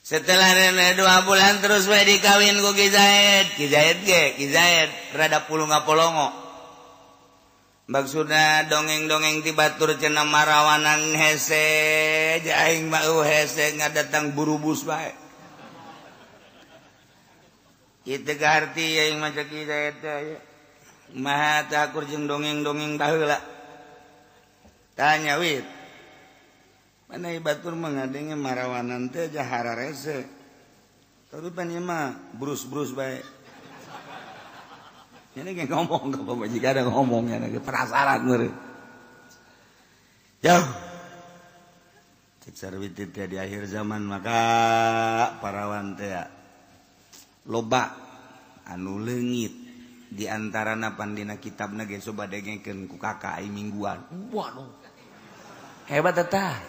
Setelah Rene 2 bulan terus we dikawin Kuki Zaid. Ki Zaid rada puluh ngapolongo. Maksudna dongeng-dongeng ti batur cenah marawanan hese jaing mah hese ngadatang burubus bae. Itu arti yang macam kita itu. Maha takur jeung dongeng-dongeng baheula. Tanya wit. Mana batur mengadenge marawanan teh jahara rese. Tapi pan ieu mah brus-brus bae. Ini kayak ngomong ke pamajikan ada ngomongnya ke penasaran meureun. Jauh. Cek Sarwiti teh di akhir zaman maka parawan teh loba anu leungit di antarana pandina kitabna ge coba dengekeun ku kakak ai mingguan. Waduh. Hebat eta.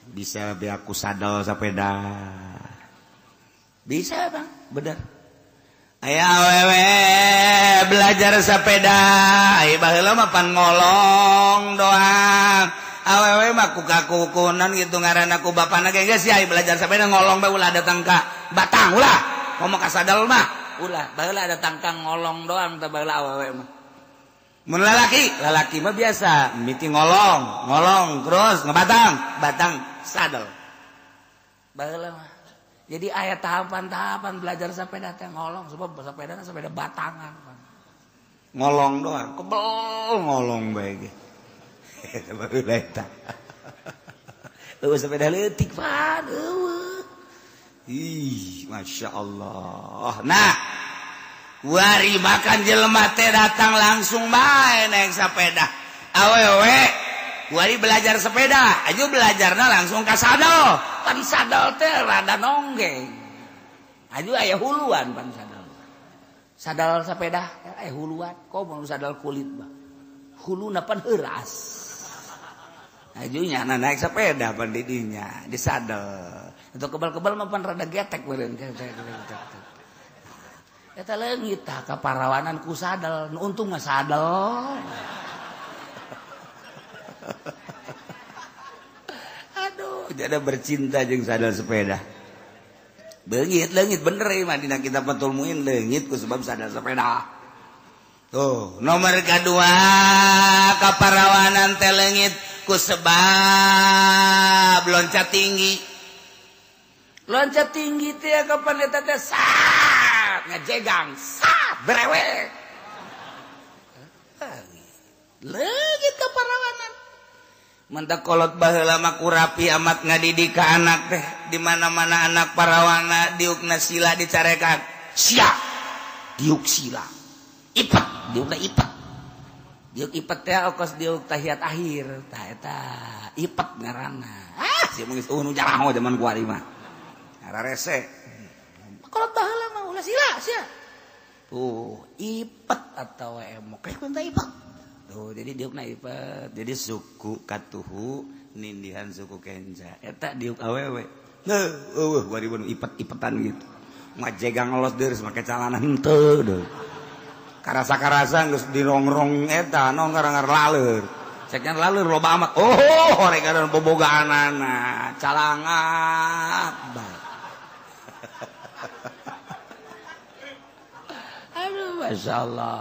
Bisa be aku sadal sepeda. Bisa, Bang. Bener. Aya awewe belajar sepeda. Ai baheula mah pan ngolong doang. Awewe mah kukakukunan gitu ngaranna ku bapana ge geus ai belajar sepeda ngolong bae ulah datang ka Batang ulah. Ngomong ka sadal mah ulah baheula ada tangkang ngolong doang teh baheula awewe mah. Mun lalaki mah biasa miti ngolong terus batang sadal. Baheula mah. Jadi aya tahapan-tahapan belajar sepeda teh ngolong sebab sepeda batangan. Ngolong doang, kebel ngolong bae ge. Baheula eta. Eueuh sepeda leutik pan eueuh. Ih, Masya Allah. Nah, wari makan jelema teh datang langsung bae naik sepeda. Awewe, wari belajar sepeda. Aju belajarna langsung ka sadal. Pan sadal teh rada nonggeng. Aju aya huluan pan sadal. Sadal sepeda aya huluan. Kok mau sadal kulit bah. Huluna pan heuras. Aju nyana naik sepeda pan di dinya, di sadal. Untuk kebal-kebal mapan rada getek beureun. Eta leungit tah kaparawanan ku sadal, nu untung mah sadal. Aduh, jadi bercinta jeung sadal sepeda. Beungit leungit bener ieu mah dina kitab Fathul Muin leungit ku sebab sadal sepeda. Tuh, nomor kedua kaparawanan teh leungit ku sebab loncat tinggi. Loncat tinggi teh kapan eta teh sat ngajegang sat berewek. leungit ka parawanan. Mantap kolot baheula mah kurapi amat ngadidik ka anak teh. Di mana-mana anak parawana diukna sila dicarekan. Sia. Diuk sila. Ipet, diukna ipet. Diuk ipet teh okos diuk tahiyat akhir. Tah eta ipet ngaranna. Sia geus nu jaraho zaman kuari mah. Ara rese. Kolot baheula mah ulah sila sia. Tuh, ipet atau emok. Kayak kunta ipet. Tuh, jadi diukna ipet. Jadi suku katuhu nindihan suku kenja. Eta diuk awewe. Nah, waribun ipet-ipetan gitu. Ngajegang los deres make calana henteu deh. Karasa-karasa geus dirongrong eta nong ngarangar laleur. Cekan laleur loba amat. Oh, horek ada bobogaanana. Calangat. Aduh, Masya Allah.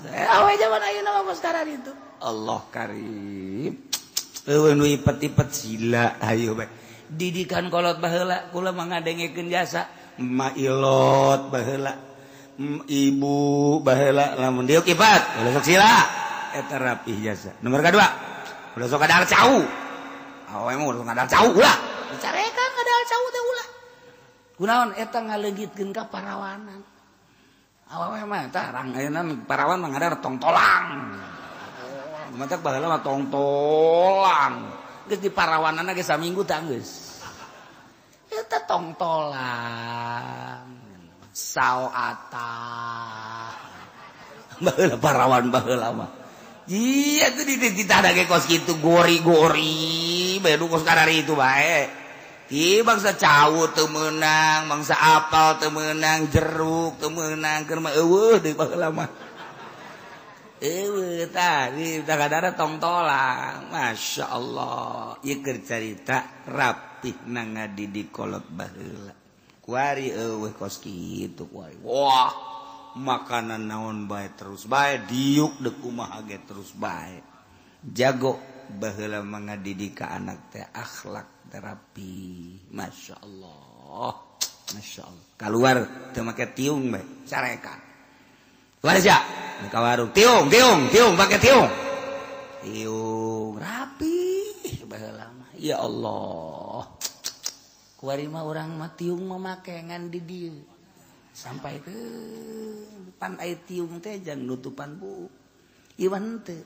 Awe zaman ayeuna mah sekarang itu. Allah karim. Nu ipet-ipet sila ayo bae. Didikan kolot baheula kula mangadengekeun jasa. Mailot baheula. Ibu baheula lamun diuk ipet, ulah sok sila. Eta rapih jasa. Nomor kedua, ulah sok kadal cau. Awe mah ulah kadal cau ulah. Dicarekan kadal cau teh ulah. Kunaon eta ngaleungitkeun ka parawanan. Awewe mah tah rang ayeuna parawan mah ngadar tongtolang. Matak baheula mah tongtolang. Geus di parawanana ge saminggu tah geus. Eta tongtolang. Saoata. Baheula parawan baheula mah. Iya tuh dititah ge kos kitu gori-gori, bae nu kos karari itu bae. Ti bangsa cawu teu meunang, bangsa apal teu meunang, jeruk teu meunang, keur mah eueuh deui baheula mah. Eueuh tah di kadara tongtolang. Masya Allah. Ieu keur carita rapihna ngadidik kolot baheula. Kuari eueuh kos kitu kuari. Wah, makanan naon bae terus bae, diuk deuk kumaha ge terus bae. Jago baheula mangadidik ka anak teh akhlak terapi. Masya Allah. Masya Allah. Keluar teu make tiung bae, carekan. Keluar sia, ka warung tiung pake tiung. Tiung rapi baheula mah. Ya Allah. Kuari mah urang mah tiung mah make ngan di dieu. Sampai ke pan aya tiung teh jang nutupan bu. Iwan teu.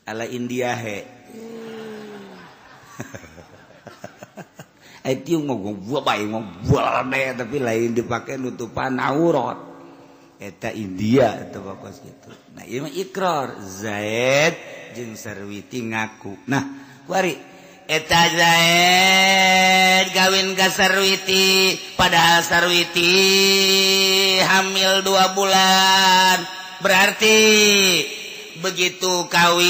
Ala India he. Aya tiung mah gua bae mah bualane tapi lain dipake nutupan aurat. Eta India eta bakos gitu. Nah, ieu mah ikrar Zaid jeung Sarwiti ngaku. Nah, kuari eta Zaid kawin ka Sarwiti padahal Sarwiti hamil 2 bulan. Berarti begitu kawin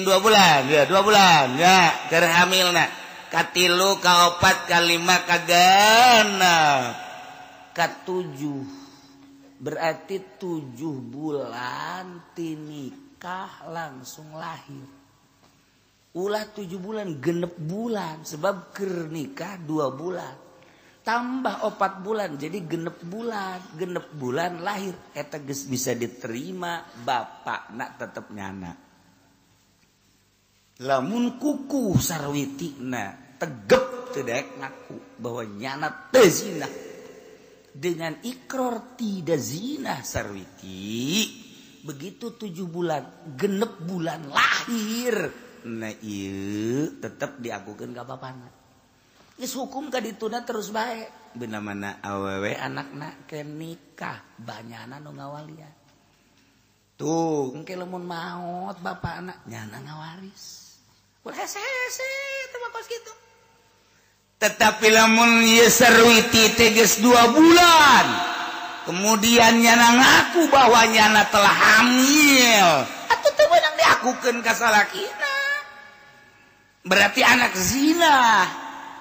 2 bulan, ya 2 bulan, ya keur hamilna. Katilu, kaopat, kalima, kagana, katujuh. Berarti 7 bulan tinikah langsung lahir. Ulah 7 bulan, genep bulan. Sebab keur nikah 2 bulan. Tambah 4 bulan, jadi genep bulan. Genep bulan lahir. Eta geus bisa diterima bapakna tetep nyana. Lamun kuku Sarwitina tegep teu daek ngaku bahwa nyana teu zina. Dengan ikrar tidak zina Sarwiti, begitu 7 bulan genep bulan lahir. Nah ieu tetep diakukeun ka bapana. Geus hukum ka dituna terus bae. Beuna mana awewe anakna ke nikah banyana nu ngawalian. Tuh, engke lamun maot bapakna nyana ngawaris. Hese-hese teh kos gitu. Tetapi lamun ieu Sarwiti teh geus 2 bulan. Kemudian nyana ngaku bahwa nyana telah hamil. Atuh teu meunang diakukeun ka salakina. Berarti anak zina.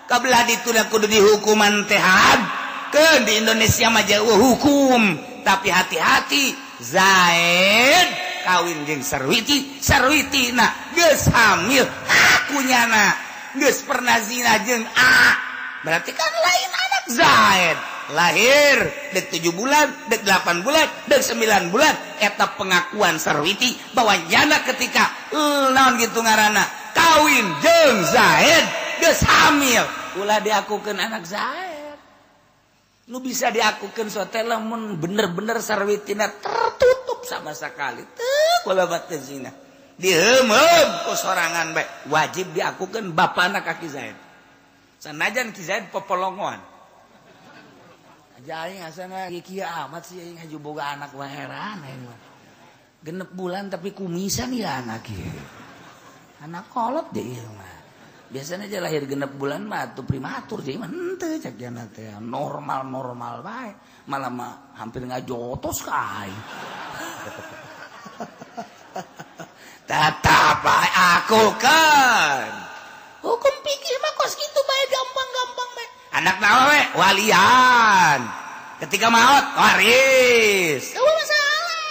Kabelah dituna kudu dihukuman teh had. Keun di Indonesia mah jauh hukum. Tapi hati-hati, Zaid kawin jeung Sarwiti na geus hamil aku nyana geus pernah zina jeung A. Berarti kan lain anak Zaid. lahir dek 7 bulan, dek 8 bulan, dek 9 bulan eta pengakuan Sarwiti bahwa nyana ketika naon gitu ngaranna kawin jeung Zaid geus hamil ulah diakukeun anak Zaid. Nu bisa diakukeun sote lamun bener-bener Sarwitina tertutup sama sekali teu kulabat teh zina diheumheum ku sorangan bae wajib diakukeun bapana ka Ki Zaid sanajan Ki Zaid popolongoan aja aing asana kieu amat sih aing haju boga anak wae heran aing mah genep bulan tapi kumisan ya anak ieu anak kolot deh ieu mah biasanya aja lahir genep bulan mah atuh primatur jadi mah henteu cek jana teh normal bae malah mah hampir ngajotos ka aing tetap bae aku kan hukum pikir mah kos kitu bae gampang-gampang bae anak naon we walian ketika maot waris teu masalah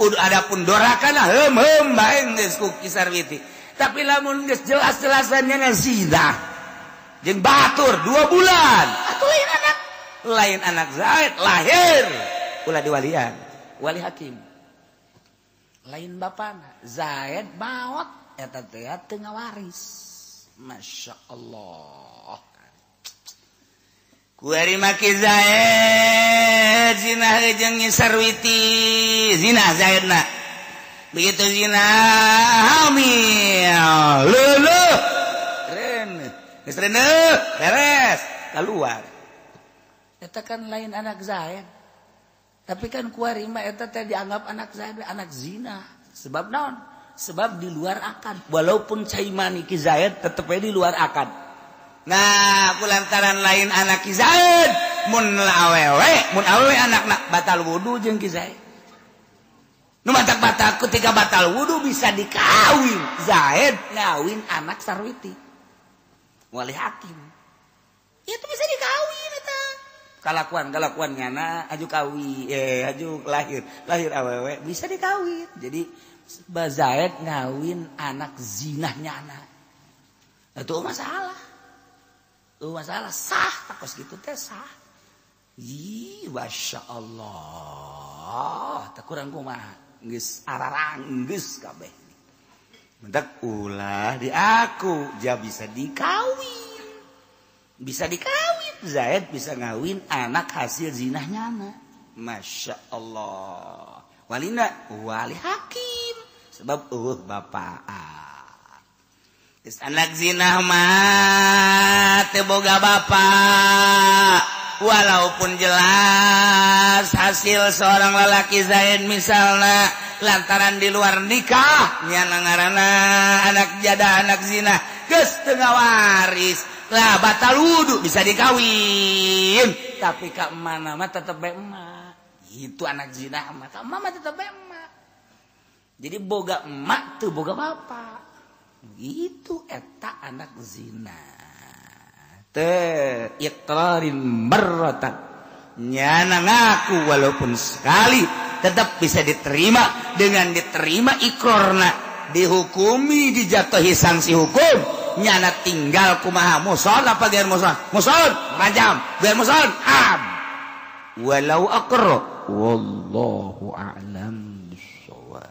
udah adapun dorakana heum bae geus ku Ki Sarwiti tapi lamun geus jelas-jelasannya zina jeung batur 2 bulan atuh lain anak Zaid lahir ulah diwalian wali hakim lain bapana Zaid maot eta teh teu ngawaris masya Allah kuari maki Zaid zina jeung Sarwiti zina Zaidna begitu zina hamil luluh rene geus rene beres keluar eta kan lain anak Zaid tapi kan kuari mah eta teh dianggap anak Zaid anak zina sebab naon sebab di luar akad walaupun caimani Ki Zaid tetep di luar akad nah kulantaran lain anak Ki Zaid mun awewe anakna batal wudu jeung Ki Zaid nu batak-batak ketika batal wudu bisa dikawin Zaid ngawin anak Sarwiti wali hakim itu bisa dikawin eta kalakuan nyana aju kawi aju lahir awewe bisa dikawin jadi Zaid ngawin anak zinah nyana itu masalah sah takos gitu teh sah masya Allah tak kurang kumaha geus ararang geus kabeh mentek ulah di aku ja bisa dikawin Zaid bisa ngawin anak hasil zinah nyana masya Allah walina wali hakim sebab bapak anak zinah mah teu boga bapak walaupun jelas hasil seorang lelaki Zaid misalnya lantaran di luar nikah nyana ngaranna anak jada anak zina geus teu ngawaris lah batal wudu bisa dikawin tapi ka mana mah tetep bae emak itu anak zina mah ka mama tetep bae emak jadi boga emak teu boga bapak itu eta anak zina teh iqrarin marratan nyana ngaku walaupun sekali tetap bisa diterima dengan diterima ikrarna dihukumi dijatuhi sanksi hukum nyana tinggal kumaha muson apa geus muson rajam geus muson ham walau aqra wallahu a'lam bissawab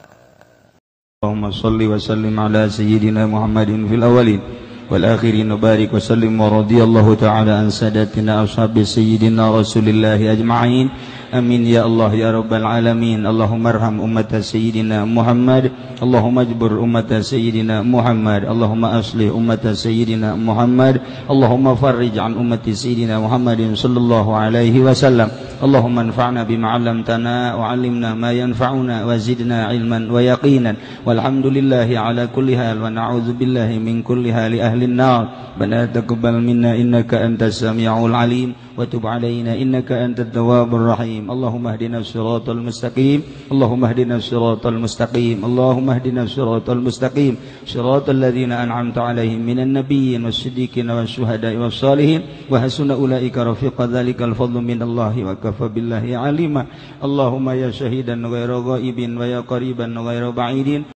Allahumma shalli wa sallim ala sayyidina Muhammadin fil awwalin والآخرين وبارك وسلم ورضي الله تعالى عن سادتنا أصحاب سيدنا رسول الله أجمعين آمين يا الله يا رب العالمين اللهم ارحم أمة سيدنا محمد اللهم اجبر أمة سيدنا محمد اللهم أصلح أمة سيدنا محمد اللهم فرج عن أمة سيدنا محمد صلى الله عليه وسلم اللهم انفعنا بما علمتنا وعلمنا ما ينفعنا وزدنا علما ويقينا والحمد لله على كل حال ونعوذ بالله من كل حال أهل النار ربنا تقبل منا إنك أنت السميع العليم وتب علينا إنك أنت التواب الرحيم اللهم اهدنا الصراط المستقيم اللهم اهدنا الصراط المستقيم اللهم اهدنا الصراط المستقيم صراط الذين أنعمت عليهم من النبيين والصديقين والشهداء والصالحين وحسن أولئك رفيق ذلك الفضل من الله وكفى بالله عليما اللهم يا شهيدا غير غائب ويا قريبا غير بعيد